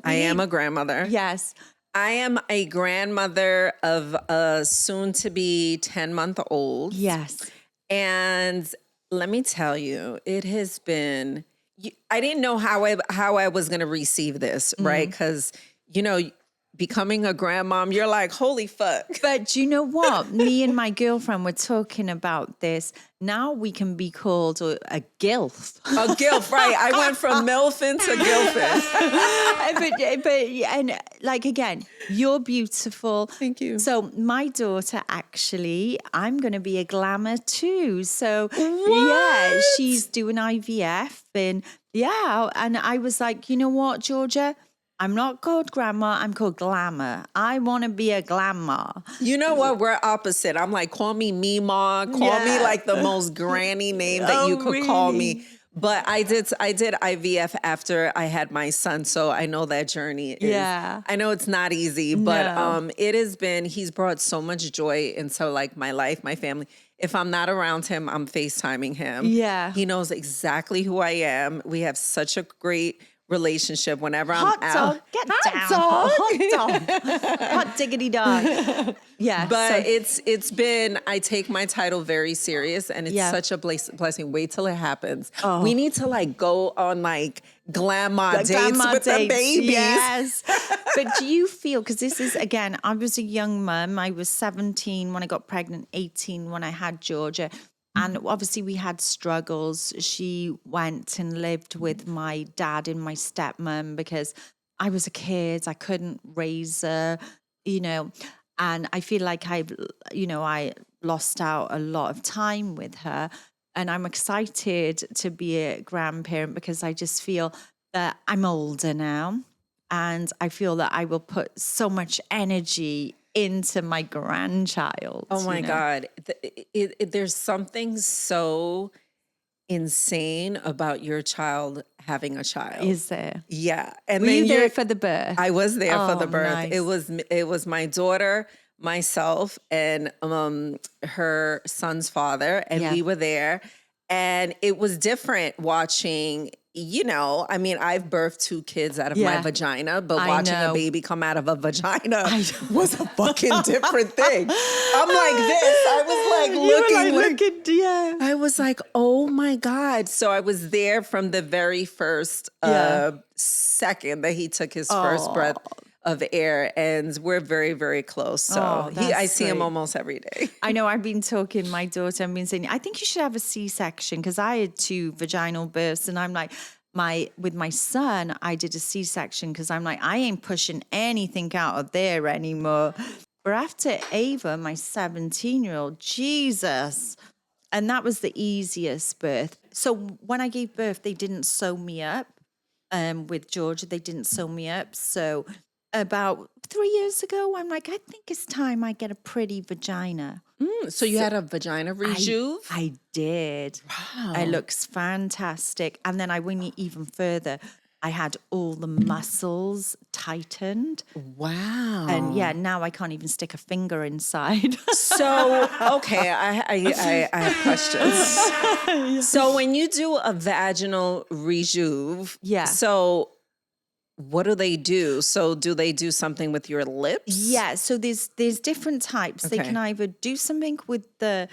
I am a grandmother. Yes. I am a grandmother of a soon-to-be 10-month-old. Yes. And let me tell you, it has been, I didn't know how I was going to receive this, right? Because, becoming a grandmom, you're like, holy fuck. But you know what? Me and my girlfriend were talking about this. Now we can be called a GILF. A GILF, right. I went from MILFing to but again, you're beautiful. Thank you. So my daughter, actually, I'm going to be a glamour too. So she's doing IVF and I was like, you know what, Georgia? I'm not called grandma. I'm called glamour. I want to be a glamour. You know what? We're opposite. I'm like, call me Mima. Call me like the most granny name that you could call me. But I did IVF after I had my son, so I know that journey. I know it's not easy, but it has been. He's brought so much joy into like my life, my family. If I'm not around him, I'm FaceTiming him. Yeah, he knows exactly who I am. We have such a great relationship whenever I'm out. Dog, get down. Hot dog. Hot diggity dog. Yeah. But it's been, I take my title very serious and it's such a blessing. Wait till it happens. Oh. We need to like go on like grandma dates with the babies. Yes. But do you feel, because this is, again, I was a young mum. I was 17 when I got pregnant, 18 when I had Georgia. And obviously we had struggles. She went and lived with my dad and my stepmom because I was a kid. I couldn't raise her, and I feel like I lost out a lot of time with her. And I'm excited to be a grandparent because I just feel that I'm older now. And I feel that I will put so much energy into my grandchild. Oh my God. There's something so insane about your child having a child. Is there? Yeah. And were you there for the birth? I was there for the birth. Nice. It was my daughter, myself, and her son's father, and we were there. And it was different watching, I've birthed 2 kids out of my vagina, but watching a baby come out of a vagina was a fucking different thing. I'm like this. I was like looking. I was like, oh my God. So I was there from the very first second that he took his first breath of air, and we're very, very close. So I see him almost every day. I know. I've been talking, my daughter, I've been saying, I think you should have a C-section because I had 2 vaginal births, and I'm like, with my son, I did a C-section because I'm like, I ain't pushing anything out of there anymore. But after Ava, my 17-year-old, Jesus. And that was the easiest birth. So when I gave birth, they didn't sew me up. With Georgia, they didn't sew me up. So about 3 years ago, I'm like, I think it's time I get a pretty vagina. So you had a vagina rejuve? I did. Wow. It looks fantastic. And then I went even further. I had all the muscles tightened. Wow. And yeah, now I can't even stick a finger inside. So, okay, I have questions. So when you do a vaginal rejuve, so what do they do? So do they do something with your lips? Yeah, so there's different types. Okay. They can either do something with the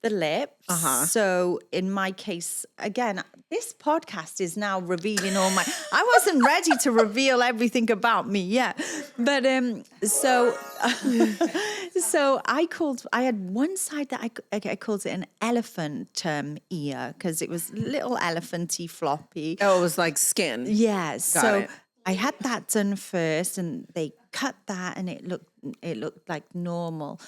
lips. So in my case, again, this podcast is now revealing all my. I wasn't ready to reveal everything about me yet, but so I had one side that I called it an elephant ear because it was little elephanty floppy. Oh, it was like skin. Yeah, so it. I had that done first, and they cut that, and it looked like normal.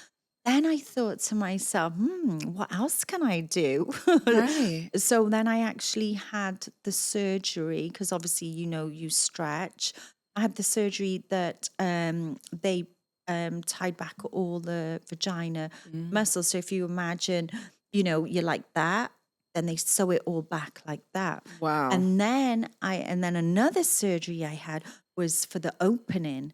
Then I thought to myself, what else can I do? Right. So then I actually had the surgery because obviously, you stretch. I had the surgery that they tied back all the vagina muscles. So if you imagine, you're like that, then they sew it all back like that. Wow. And then another surgery I had was for the opening.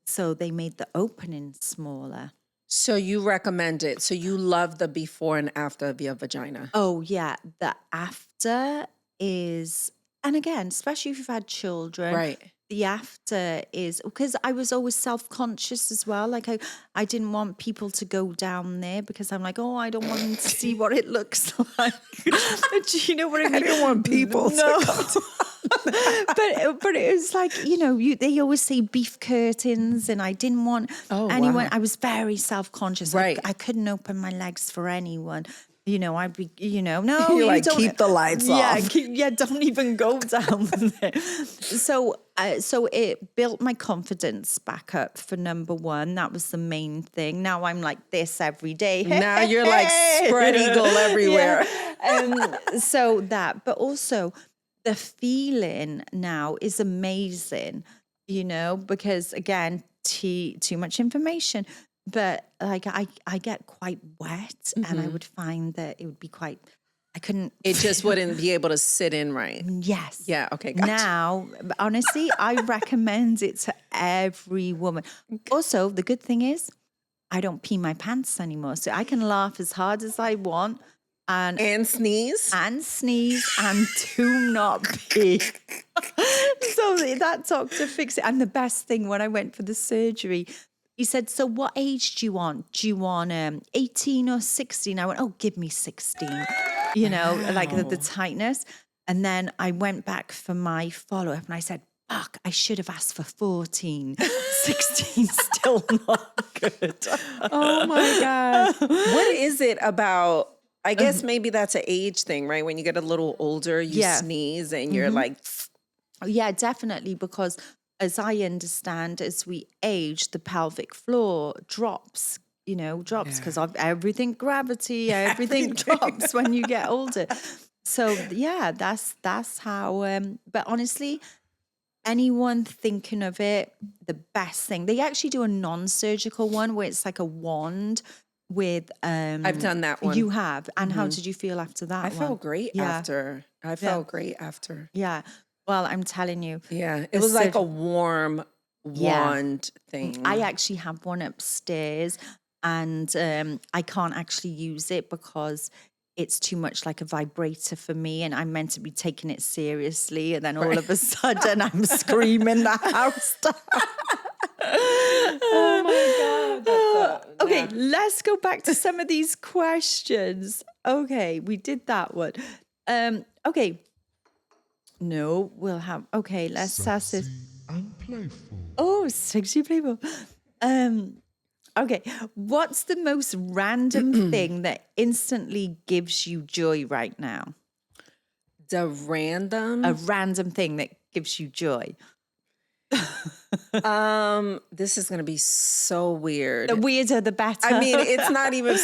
So they made the opening smaller. So you recommend it. So you love the before and after of your vagina. Oh, yeah. The after is, and again, especially if you've had children. Right. The after is, because I was always self-conscious as well. Like I didn't want people to go down there because I'm like, I don't want them to see what it looks like. Do you know what I mean? I didn't want people to but it was like, they always say beef curtains, and I didn't want anyone. Wow. I was very self-conscious. Right. I couldn't open my legs for anyone. I'd be, no, You're you like, don't, keep the lights off. Don't even go down there. So it built my confidence back up for number one. That was the main thing. Now I'm like this every day. Now you're like spread eagle everywhere. So that, but also the feeling now is amazing, because again, too much information. But like I get quite wet, and I would find that it would be quite. I couldn't. It just wouldn't be able to sit in right. Yes. Yeah. Okay. Gotcha. Now, honestly, I recommend it to every woman. Also, the good thing is, I don't pee my pants anymore, so I can laugh as hard as I want. And sneeze. And do not pee. So that doctor fixed it. And the best thing, when I went for the surgery, he said, so what age do you want? Do you want 18 or 16? I went, give me 16, like the tightness. And then I went back for my follow-up and I said, fuck, I should have asked for 14. 16 still not good. Oh my God. What is it about? I guess maybe that's an age thing, right? When you get a little older, you sneeze and you're like. Yeah, definitely. Because as I understand, as we age, the pelvic floor drops, because of everything, gravity, everything drops when you get older. So yeah, that's how, but honestly, anyone thinking of it, the best thing, they actually do a non-surgical one where it's like a wand with I've done that one. You have. And how did you feel after that I felt great after. I felt great after. Yeah. Well, I'm telling you. Yeah. It was like a warm wand thing. I actually have one upstairs, and I can't actually use it because it's too much like a vibrator for me, and I'm meant to be taking it seriously, and then all of a sudden I'm screaming the house down. Oh my God. Okay, let's go back to some of these questions. Okay, we did that one. Okay. No, we'll have. Okay, let's ask this. And playful. Oh, sexy playful. Okay, what's the most random thing that instantly gives you joy right now? A random thing that gives you joy. This is gonna be so weird. The weirder, the better. I mean, it's not even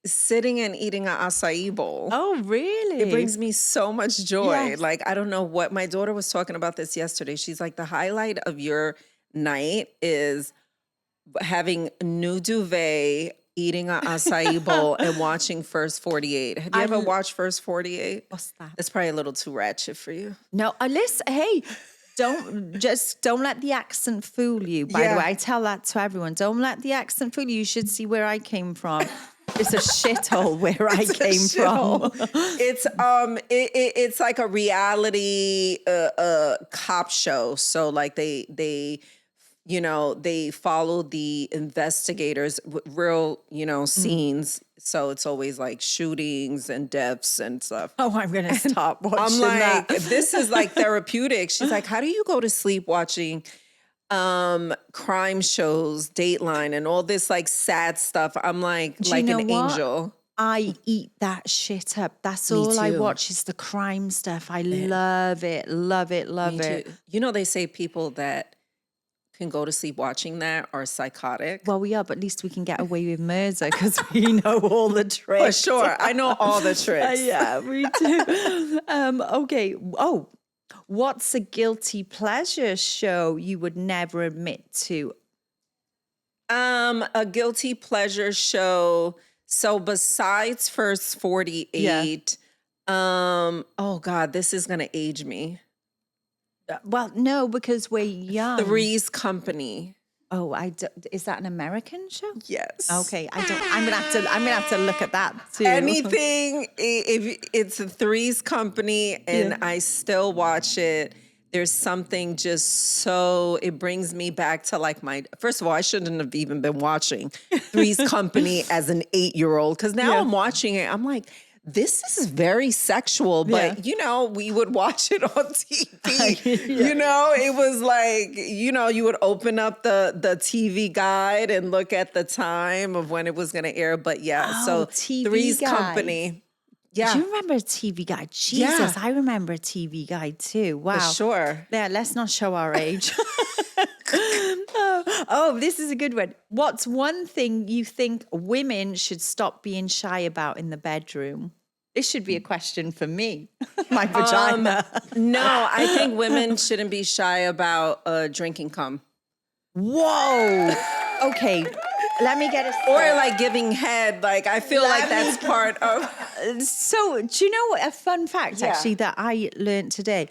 sitting and eating an acai bowl. Oh, really? It brings me so much joy. Yes. Like, I don't know what my daughter was talking about this yesterday. She's like, the highlight of your night is having new duvet, eating an acai bowl, and watching First 48. Have you ever watched First 48? What's that? It's probably a little too ratchet for you. No, listen, hey, don't let the accent fool you. By the way, I tell that to everyone. Don't let the accent fool you. You should see where I came from. It's a shithole where I came from. It's like a reality cop show. So like they follow the investigators with real, scenes. So it's always like shootings and deaths and stuff. Oh, I'm going to stop watching I'm like, that. this is like therapeutic. She's like, how do you go to sleep watching crime shows, Dateline, and all this like sad stuff? I'm like an angel. I eat that shit up. That's all I watch is the crime stuff. I love it, love it, love it. Too. They say people that can go to sleep watching that are psychotic. Well, we are, but at least we can get away with murder because we know all the tricks. For sure. I know all the tricks. Yeah, me too. Okay. Oh, what's a guilty pleasure show you would never admit to? A guilty pleasure show. So besides First 48, oh God, this is going to age me. Well, no, because we're young. Three's Company. Oh, is that an American show? Yes. Okay, I'm gonna have to look at that too. Anything, if it's a Three's Company and I still watch it, there's something just so, it brings me back to like first of all, I shouldn't have even been watching Three's Company as an 8-year-old because now I'm watching it, I'm like, this is very sexual, but we would watch it on TV. It was like, you would open up the TV guide and look at the time of when it was going to air. But so TV Three's Guide. Company. Yeah. Do you remember a TV Guide? Jesus, I remember a TV Guide too. Wow. For sure. Yeah, let's not show our age. Oh, this is a good one. What's one thing you think women should stop being shy about in the bedroom? This should be a question for me, my vagina. No, I think women shouldn't be shy about drinking cum. Whoa. Okay, let me get a... Or like giving head. Like, I feel like that's part of... So, do you know what? A fun fact, actually, that I learned today?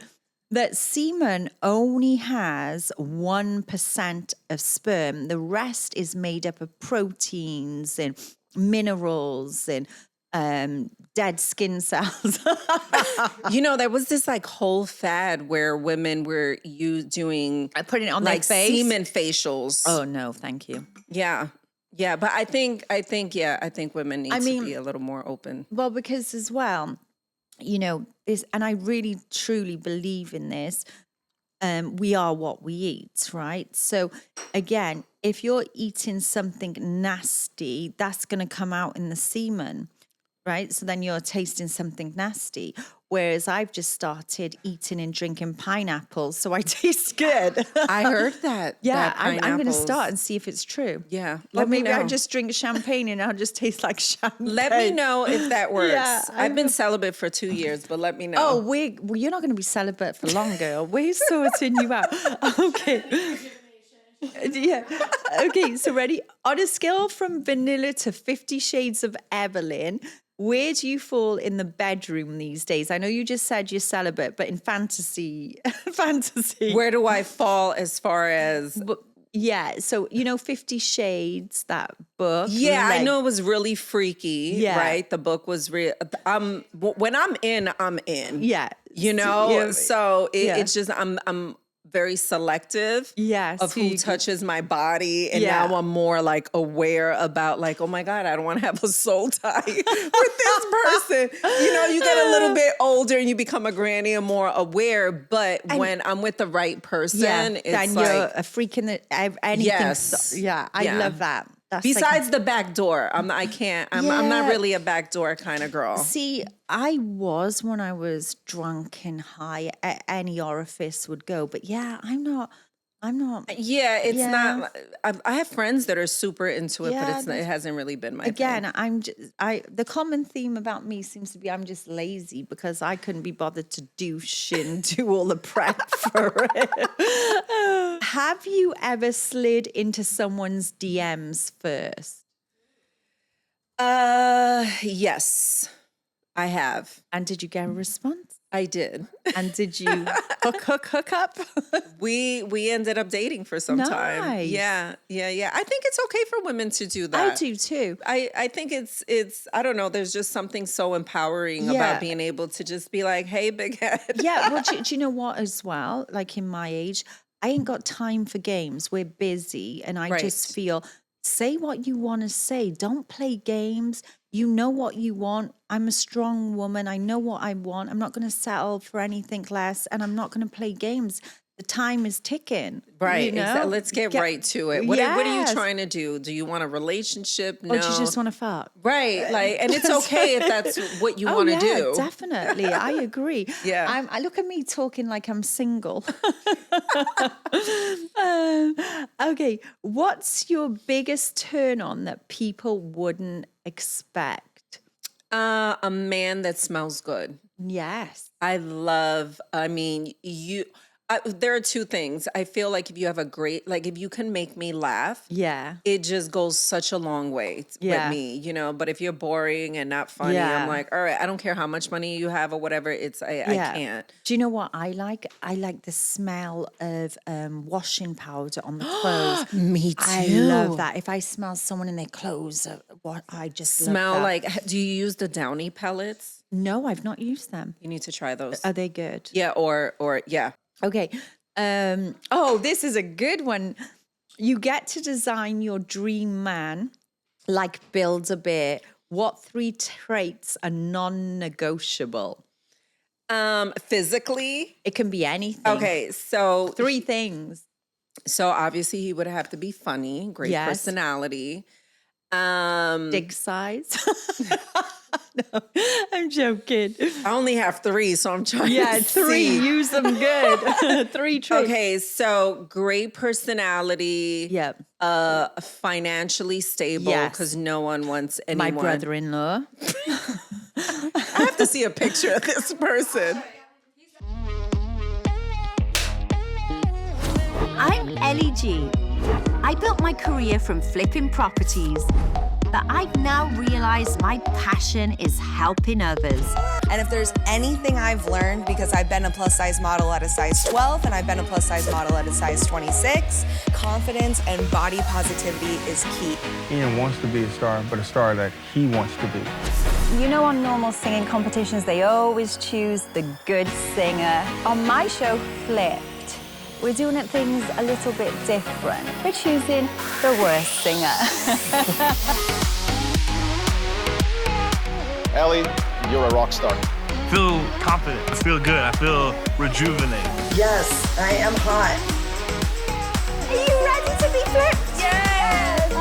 That semen only has 1% of sperm. The rest is made up of proteins and minerals and dead skin cells. There was this like whole fad where women were doing putting it on like their face? semen facials. Oh no, thank you. Yeah. But I think women need to be a little more open. Well, because as well, this, and I really truly believe in this. We are what we eat, right? So again, if you're eating something nasty, that's going to come out in the semen. Right. So then you're tasting something nasty. Whereas I've just started eating and drinking pineapples. So I taste good. I heard that. Yeah. I'm going to start and see if it's true. Yeah. Or maybe I'll just drink champagne and I'll just taste like champagne. Let me know if that works. Yeah, I've been celibate for 2 years, but let me know. Oh, well, you're not going to be celibate for long, girl. We're sorting you out. Okay. Yeah. Okay. So ready? On a scale from vanilla to 50 Shades of Evelyn, where do you fall in the bedroom these days? I know you just said you're celibate, but in fantasy. Where do I fall as far as... Yeah, so 50 Shades, that book. Yeah, I know it was really freaky, right? The book was real. When I'm in, I'm in. Yeah. So it's just, I'm very selective of who touches my body. And now I'm more like aware about like, oh my God, I don't want to have a soul tie with this person. You get a little bit older and you become a granny and more aware. But when I'm with the right person, it's then like, you're a freak in the anything. Yes. I love that. That's Besides the back door, I'm not really a back door kind of girl. See, I was when I was drunk and high. Any orifice would go, but yeah, I'm not. Yeah, it's not. I have friends that are super into it, Yeah, but it hasn't really been my thing. Again, the common theme about me seems to be I'm just lazy because I couldn't be bothered to douche and do all the prep for it. Have you ever slid into someone's DMs first? Yes, I have. And did you get a response? I did. And did you hook up? We ended up dating for some time. Nice. Yeah. I think it's okay for women to do that. I do too. I think it's I don't know, there's just something so empowering about being able to just be like, hey, big head. Yeah, well, do you know what as well? Like in my age, I ain't got time for games. We're busy. And I just feel, say what you want to say. Don't play games. You know what you want. I'm a strong woman. I know what I want. I'm not going to settle for anything less. And I'm not going to play games. The time is ticking. Right. You know? Exactly. Let's get right to it. What are you trying to do? Do you want a relationship? No. Or do you just want to fuck? Right. Like, and it's okay if that's what you want to do. Definitely. I agree. Yeah. I look at me talking like I'm single. Okay. What's your biggest turn on that people wouldn't expect? A man that smells good. Yes. There are two things. I feel like if you have if you can make me laugh, it just goes such a long way with me, you know. But if you're boring and not funny, I'm like, all right, I don't care how much money you have or whatever. I can't. Do you know what I like? I like the smell of washing powder on the clothes. Me too. I love that. If I smell someone in their clothes, I just smell love that. like. Do you use the Downy pellets? No, I've not used them. You need to try those. Are they good? Yeah, or yeah. Okay. This is a good one. You get to design your dream man like Build-A-Bear. What 3 traits are non-negotiable? Physically? It can be anything. Okay, so 3 things. So obviously he would have to be funny, great personality. Dick size. No, I'm joking. I only have 3, so I'm trying to 3. see. Use them good. 3 traits. Okay, so great personality. Yep. Financially stable because no one wants anyone. My brother-in-law. I have to see a picture of this person. I'm Ellie G. I built my career from flipping properties, but I've now realized my passion is helping others. And if there's anything I've learned, because I've been a plus size model at a size 12 and I've been a plus size model at a size 26, confidence and body positivity is key. Ian wants to be a star, but a star that he wants to be. You know, on normal singing competitions, they always choose the good singer. On my show, Flipped, we're doing things a little bit different. We're choosing the worst singer. Ellie, you're a rock star. I feel confident. I feel good. I feel rejuvenated. Yes, I am hot. Are you ready to be flipped? Yes!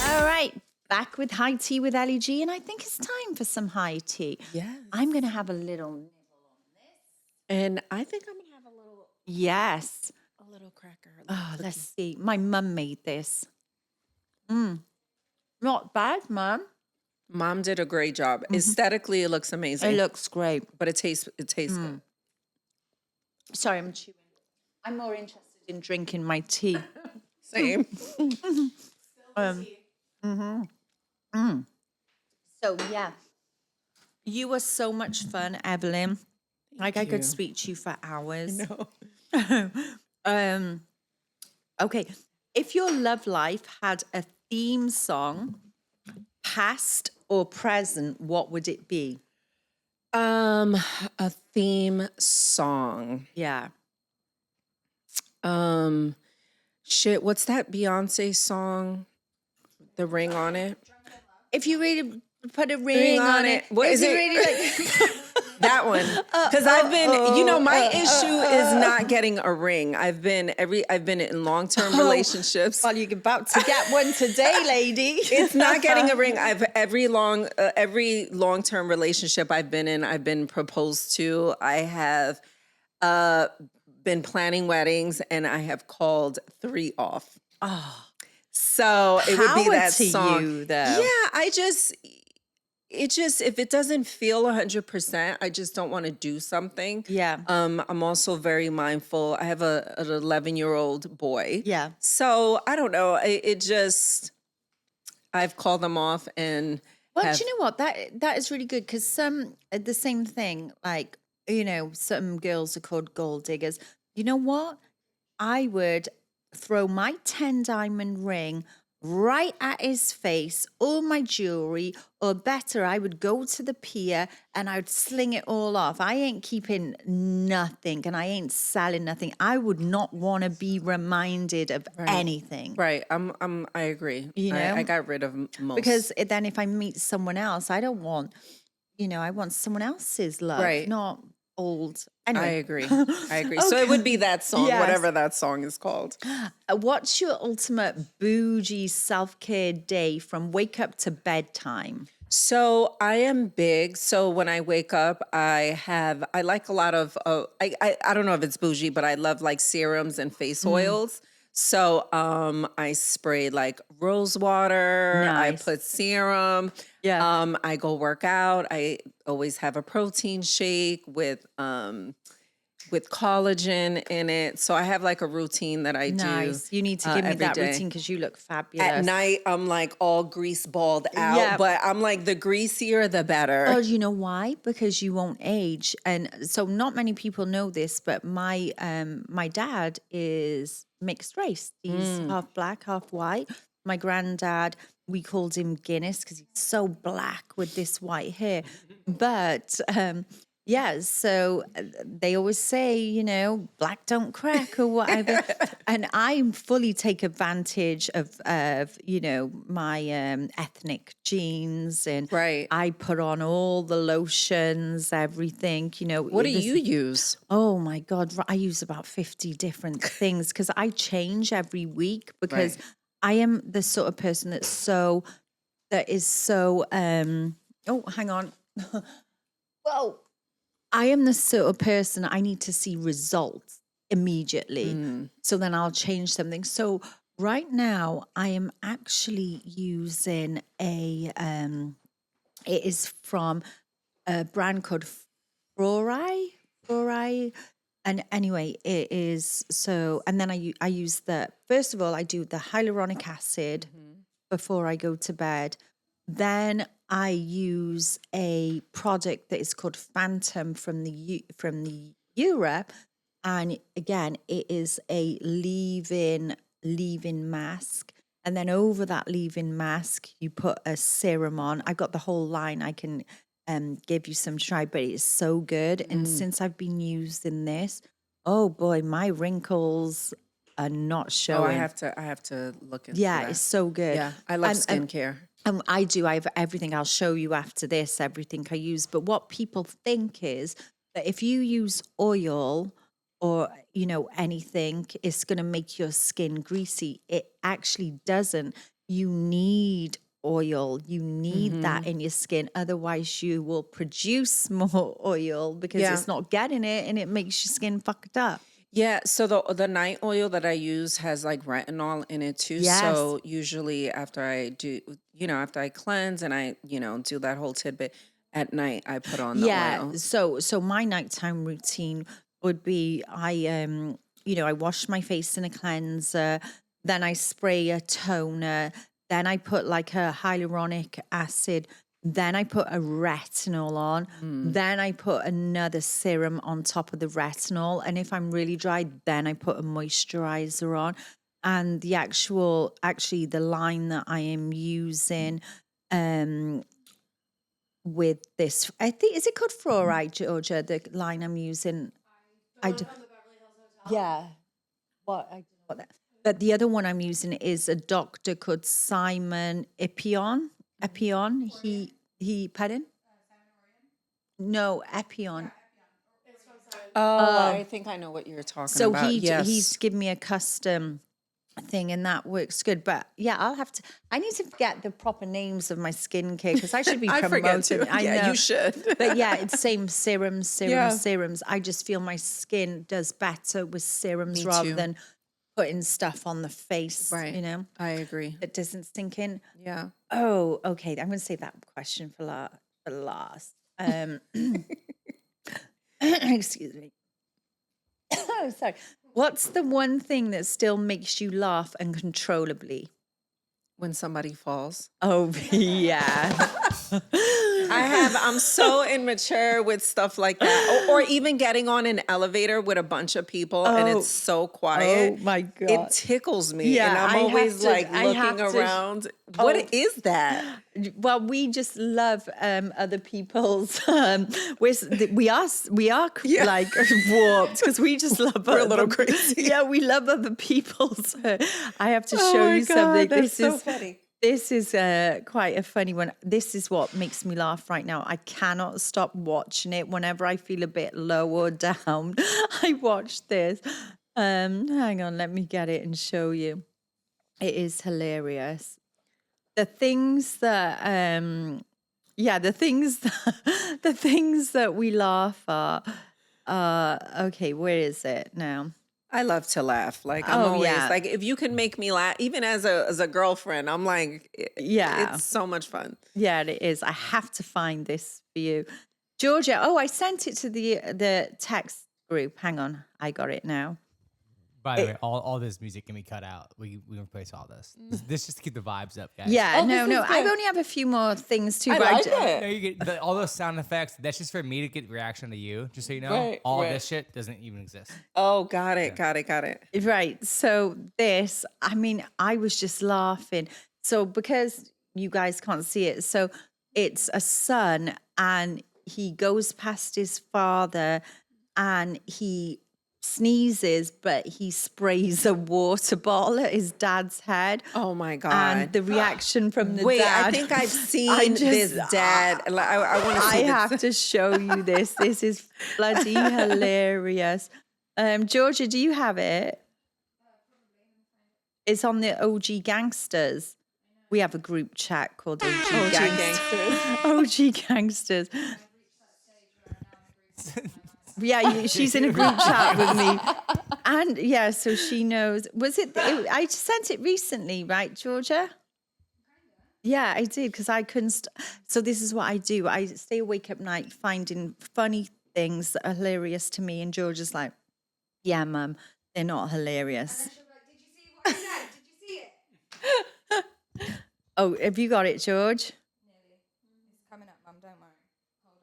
All right. Back with high tea with Ellie G, and I think it's time for some high tea. Yeah. I'm going to have a little nibble on this. And I think I'm going to have a little cracker. Let's see. My mum made this. Not bad, Mum. Mom did a great job. Aesthetically, it looks amazing. It looks great. But it tastes good. Sorry, I'm chewing. I'm more interested in drinking my tea. Same. So, yeah. You were so much fun, Evelyn. I could speak to you for hours. No. Okay. If your love life had a theme song, past or present, what would it be? A theme song. Yeah. What's that Beyonce song? The ring on it. If you really put a ring on it, What is it? Really like That one. Because I've been, my issue is not getting a ring. I've been in long-term relationships. Well, you're about to get one today, lady. It's not getting a ring. Every long-term relationship I've been in, I've been proposed to. I have been planning weddings, and I have called 3 off. Oh. So it would be that to song. you, though. Yeah, if it doesn't feel 100%, I just don't want to do something. Yeah. I'm also very mindful. I have an 11-year-old boy. Yeah. So I don't know. I've called them off and. Well, do you know what? That is really good, because the same thing, like, some girls are called gold diggers. You know what? I would throw my 10 diamond ring right at his face, all my jewelry, or better, I would go to the pier and I would sling it all off. I ain't keeping nothing, and I ain't selling nothing. I would not want to be reminded of anything. Right. I agree. I got rid of most. Because then if I meet someone else, I don't want, I want someone else's love, Right. not old. Anyway. I agree. So it would be that song, Yes. whatever that song is called. What's your ultimate bougie self-care day from wake up to bedtime? So I am big. So when I wake up, I like a lot of, I don't know if it's bougie, but I love like serums and face oils. So I spray like rose water. Nice. I put serum. Yeah. I go work out. I always have a protein shake with collagen in it. So I have like a routine that I do. Nice. You need to give me every that day. routine, because you look fabulous. At night, I'm like all grease balled out, Yeah. but I'm like the greasier, the better. Oh, you know why? Because you won't age. And so not many people know this, but my dad is mixed race. He's half black, half white. My granddad, we called him Guinness because he's so black with this white hair. But yeah, so they always say, black don't crack or whatever. And I fully take advantage of my ethnic genes, and Right. I put on all the lotions, everything, What do you use? Oh my God, I use about 50 different things, because I change every week, because Right. I am the sort of person that is so, oh, hang on. Whoa. I am the sort of person, I need to see results immediately. So then I'll change something. So right now I am actually using it is from a brand called Fluoride. And anyway, it is so, and then I use first of all, I do the hyaluronic acid before I go to bed. Then I use a product that is called Phantom from the Europe, and again, it is a leave-in mask. And then over that leave-in mask, you put a serum on. I've got the whole line. I can give you some try, but it's so good. And since I've been using this, oh boy, my wrinkles are not showing. Oh, I have to look into Yeah, that. it's so good. Yeah, I love skincare. I have everything. I'll show you after this, everything I use. But what people think is that if you use oil or, anything, it's going to make your skin greasy. It actually doesn't. You need oil. You need that in your skin. Otherwise, you will produce more oil because it's not getting it, and it makes your skin fucked up. Yeah, so the night oil that I use has like retinol in it too. Yes. So usually after I do, after I cleanse and I, do that whole tidbit at night, I put on the oil. So my nighttime routine would be I wash my face in a cleanser, then I spray a toner, then I put like a hyaluronic acid, then I put a retinol on, then I put another serum on top of the retinol. And if I'm really dry, then I put a moisturizer on. And actually the line that I am using with this, I think, is it called Fluoride, Georgia, the line I'm using? Yeah. What? I don't know what that. But the other one I'm using is a doctor called Simon Epion. Pardon? No, Epion. I think I know what you're talking So about. he's given me a custom thing, and that works good. But yeah, I need to get the proper names of my skincare because I should be I promoting. forget to. I know. You should. But yeah, it's same serums. Yeah. I just feel my skin does better with serums Me rather too. than putting stuff on the face. Right. You know, I agree. it doesn't sink in. Yeah. Oh, okay. I'm going to save that question for last. Excuse me. Oh, sorry. What's the one thing that still makes you laugh uncontrollably? When somebody falls. Oh, yeah. I'm so immature with stuff like that. Or even getting on an elevator with a bunch of people and it's so quiet. Oh, my God. It tickles me. Yeah, and I'm I have always to- like I have looking to- around. What is that? Well, we just love other people's. We are like warped because we just love. We're a little crazy. Yeah, we love other people's. I have to Oh show my you God, something. that's so funny. This is quite a funny one. This is what makes me laugh right now. I cannot stop watching it. Whenever I feel a bit low or down, I watch this. Hang on, let me get it and show you. It is hilarious. The things that, the things that we laugh at. Okay, where is it now? I love to laugh. Like I'm always like, if you can make me laugh, even as a girlfriend, I'm like, it's so much fun. Yeah, it is. I have to find this for you, Georgia. Oh, I sent it to the text group. Hang on, I got it now. By the way, all this music can be cut out. We replace all this. This just to keep the vibes up, guys. Yeah, Oh, no. this is I good. only have a few more things too. I but like d- it. No, you get all those sound effects. That's just for me to get reaction to you. Just so you know, Right, all right. this shit doesn't even exist. Oh, got it. Right. So this, I mean, I was just laughing. So because you guys can't see it, so it's a son and he goes past his father and he sneezes, but he sprays a water bottle at his dad's head. Oh my God. And the reaction from the Wait, dad. I think I've seen this dad. I want to see I this. have to show you this. This is bloody hilarious. Georgia, do you have it? It's on the OG Gangsters. We have a group chat called OG Gangsters. OG Gangsters. Yeah, she's in a group chat with me. And yeah, so she knows. I sent it recently, right, Georgia? Yeah, I did because I couldn't. So this is what I do. I stay awake at night finding funny things that are hilarious to me. And Georgia's like, yeah, Mum, they're not hilarious. Did you see what I said? Did you see it? Oh, have you got it, George? It's coming up, Mum. Don't worry. Hold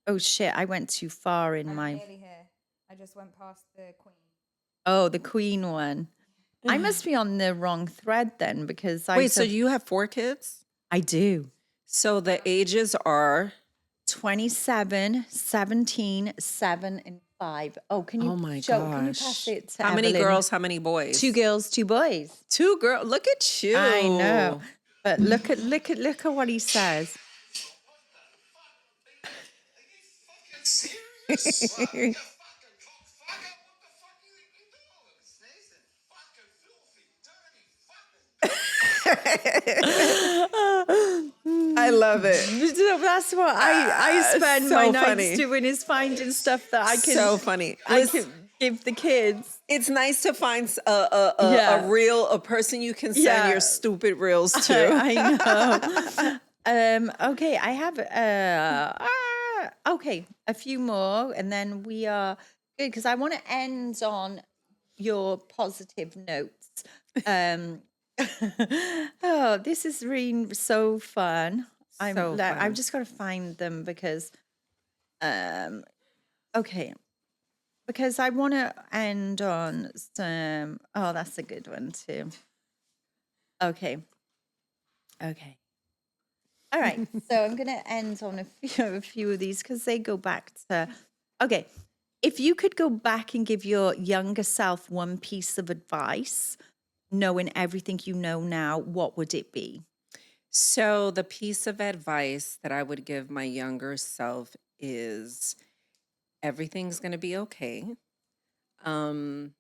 on. Oh, shit, I went too far in I'm my... nearly here. I just went past the Queen. Oh, the Queen one. I must be on the wrong thread then because I... Wait, so you have 4 kids? I do. So the ages are... 27, 17, 7, and 5. Oh, can you Oh my can you gosh. pass it to How many Evelyn? girls, how many boys? 2 girls, 2 boys. 2 girls. Look at you. I know. But look at what he says. I love it. So that's what I spend so my nights funny. doing is finding stuff that I can So funny. I Listen, can give the kids. it's nice to find Yeah. a person you can send Yeah. your stupid reels to. I know. Okay, I have okay, a few more and then we are good because I want to end on your positive notes. Oh, this is really so fun. I've just got to find them because okay. Because I want to end on some that's a good one too. Okay. All right. So I'm going to end on a few of these because they go back to okay. If you could go back and give your younger self one piece of advice, knowing everything you know now, what would it be? So the piece of advice that I would give my younger self is everything's going to be okay. To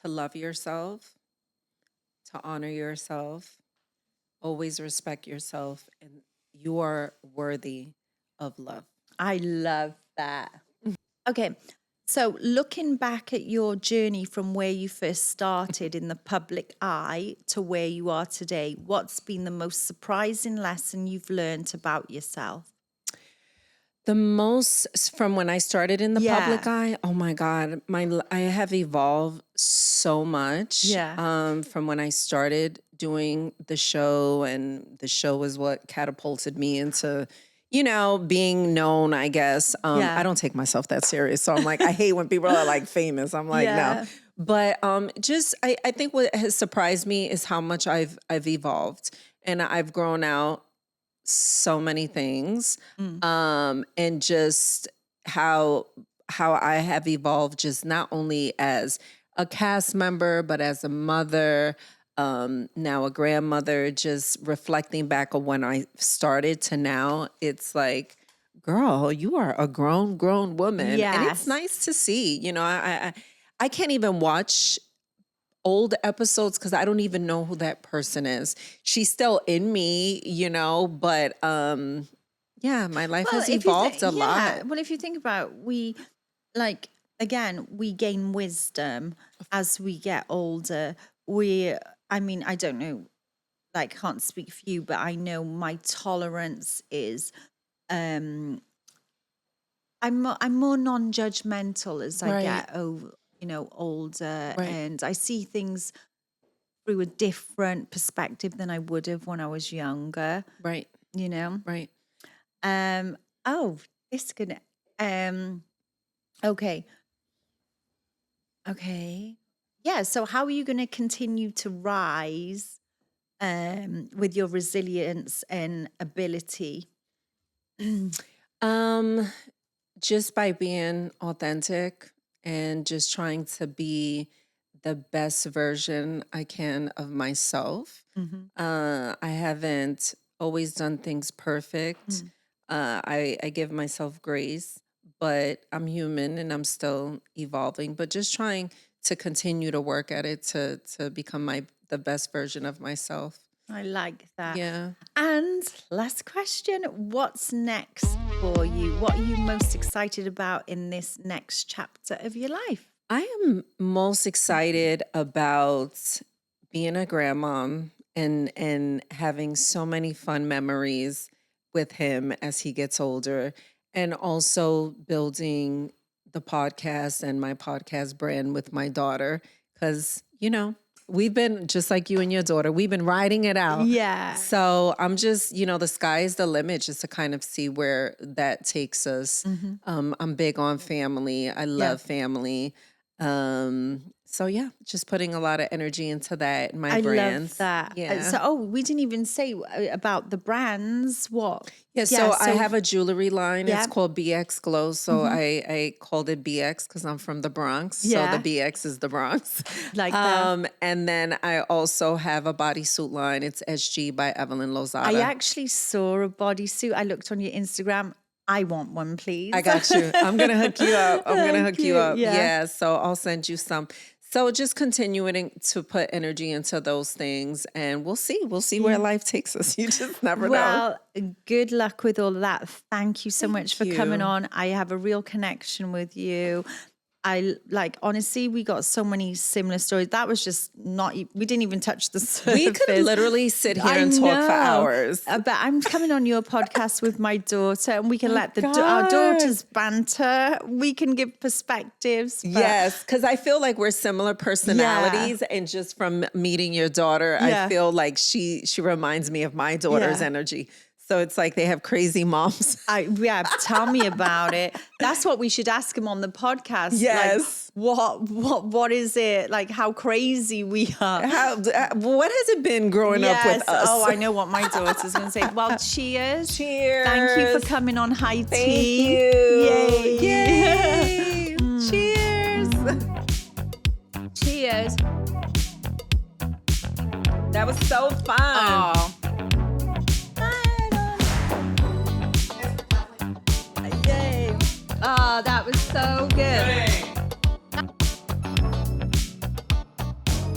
love yourself, to honor yourself, always respect yourself, and you are worthy of love. I love that. Okay. So looking back at your journey from where you first started in the public eye to where you are today, what's been the most surprising lesson you've learned about yourself? The most from when I started in the Yeah. public eye, oh my God, I have evolved so much. Yeah. From when I started doing the show, and the show was what catapulted me into, being known, I guess. Yeah. I don't take myself that serious. So I'm like, I hate when people are like famous. I'm like, Yeah. no. But I think what has surprised me is how much I've evolved, and I've grown out so many things. And just how I have evolved, just not only as a cast member, but as a mother, now a grandmother, just reflecting back on when I started to now, it's like, girl, you are a grown woman. And Yes. it's nice to see, I can't even watch old episodes because I don't even know who that person is. She's still in me, but yeah, my life has evolved a lot. Well, if you think about, we gain wisdom as we get older. I don't know, can't speak for you, but I know my tolerance is, I'm more non-judgmental as I get older, and I see things through a different perspective than I would have when I was younger. Right. Right. This is gonna. Okay. Yeah. So, how are you going to continue to rise, with your resilience and ability? Just by being authentic and just trying to be the best version I can of myself. I haven't always done things perfect. I give myself grace, but I'm human and I'm still evolving, but just trying to continue to work at it to become the best version of myself. I like that. Yeah. And last question, what's next for you? What are you most excited about in this next chapter of your life? I am most excited about being a grandmom and having so many fun memories with him as he gets older, and also building the podcast and my podcast brand with my daughter, because, we've been, just like you and your daughter, we've been riding it out. Yeah. So I'm just, the sky is the limit, just to kind of see where that takes us. I'm big on family. I love family. So yeah, just putting a lot of energy into that and my brands. I love that. Yeah. So, we didn't even say about the brands. What? Yeah, so I have a jewelry line. Yeah. It's called BX Glow. So I called it BX because I'm from the Bronx. Yeah. So the BX is the Bronx. Like that. And then I also have a bodysuit line. It's SG by Evelyn Lozada. I actually saw a bodysuit. I looked on your Instagram. I want one, please. I got you. I'm going to hook you up. Yeah. Yeah, so I'll send you some. So just continuing to put energy into those things, and we'll see. We'll see where life takes us. You just never know. Well, good luck with all of that. Thank you so much for coming on. I have a real connection with you. Honestly, we got so many similar stories. That was just we didn't even touch the surface. We could literally sit here and talk for hours. But I'm coming on your podcast with my daughter, and we can let our daughters banter. We can give perspectives. Yes, because I feel like we're similar personalities, and just from meeting your daughter, I feel like she reminds me of my daughter's energy. So it's like they have crazy moms. Tell me about it. That's what we should ask him on the podcast. Yes. Like, what is it? Like, how crazy we are. What has it been growing up with us? Oh, I know what my daughter's going to say. Well, cheers. Cheers. Thank you for coming on High Thank Tea. you. Yay. Yay. Cheers. Cheers. That was so fun. Oh. Yay. good.